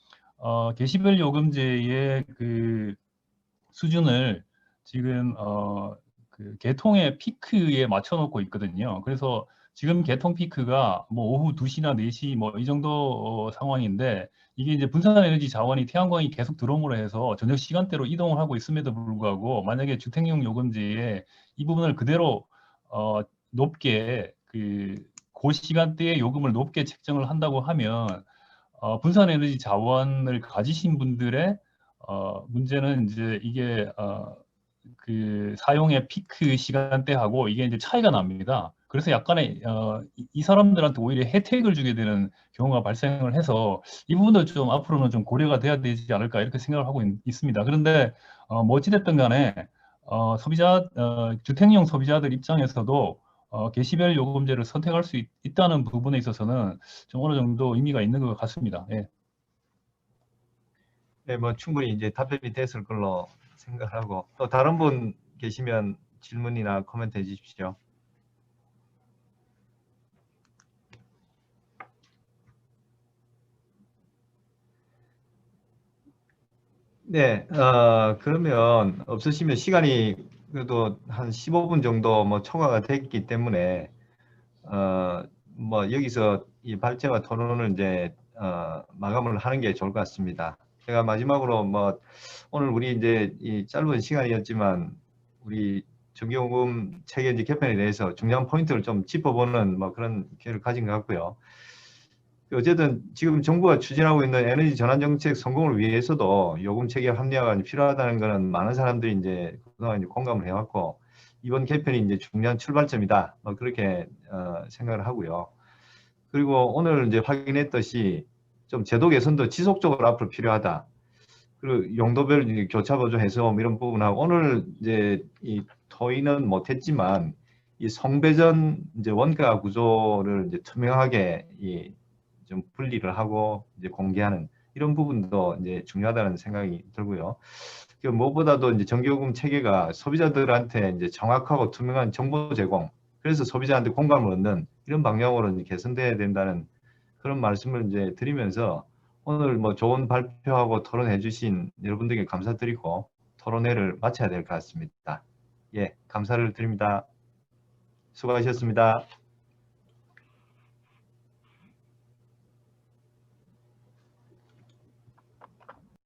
계시별 요금제의 그 수준을 지금 그 개통의 피크에 맞춰놓고 있거든요. 그래서 지금 개통 피크가 뭐 오후 2시나 4시 뭐 이 정도 상황인데, 이게 이제 분산에너지 자원이 태양광이 계속 들어옴으로 해서 저녁 시간대로 이동을 하고 있음에도 불구하고 만약에 주택용 요금제에 이 부분을 그대로 높게 그 시간대에 요금을 높게 책정을 한다고 하면 분산에너지 자원을 가지신 분들의 문제는 이제 이게 그 사용의 피크 시간대하고 이게 이제 차이가 납니다. 그래서 약간의 이 사람들한테 오히려 혜택을 주게 되는 경우가 발생을 해서 이 부분도 좀 앞으로는 좀 고려가 돼야 되지 않을까 이렇게 생각을 하고 있습니다. 그런데 뭐 어찌됐든 간에 주택용 소비자들 입장에서도 계시별 요금제를 선택할 수 있다는 부분에 있어서는 좀 어느 정도 의미가 있는 것 같습니다. 예. 네, 뭐 충분히 이제 답변이 됐을 걸로 생각하고 또 다른 분 계시면 질문이나 코멘트 해주십시오. 네, 그러면 없으시면 시간이 그래도 한 15분 정도 뭐 초과가 됐기 때문에 뭐 여기서 이 발제와 토론을 이제 마감을 하는 게 좋을 것 같습니다. 제가 마지막으로 뭐 오늘 우리 이제 이 짧은 시간이었지만 우리 전기요금 체계 이제 개편에 대해서 중요한 포인트를 좀 짚어보는 뭐 그런 기회를 가진 것 같고요. 어쨌든 지금 정부가 추진하고 있는 에너지 전환 정책 성공을 위해서도 요금 체계 합리화가 필요하다는 것은 많은 사람들이 이제 그동안 이제 공감을 해왔고 이번 개편이 이제 중요한 출발점이다. 뭐 그렇게 생각을 하고요. 그리고 오늘 이제 확인했듯이 좀 제도 개선도 지속적으로 앞으로 필요하다. 그리고 용도별 이제 교차 보조 해소 이런 부분하고 오늘 이제 이 토의는 못했지만 이 성배전 이제 원가 구조를 이제 투명하게 좀 분리를 하고 이제 공개하는 이런 부분도 이제 중요하다는 생각이 들고요. 무엇보다도 이제 전기요금 체계가 소비자들한테 이제 정확하고 투명한 정보 제공, 그래서 소비자한테 공감을 얻는 이런 방향으로 이제 개선돼야 된다는 그런 말씀을 이제 드리면서 오늘 뭐 좋은 발표하고 토론해 주신 여러분들께 감사드리고 토론회를 마쳐야 될 것 같습니다. 예, 감사를 드립니다. 수고하셨습니다.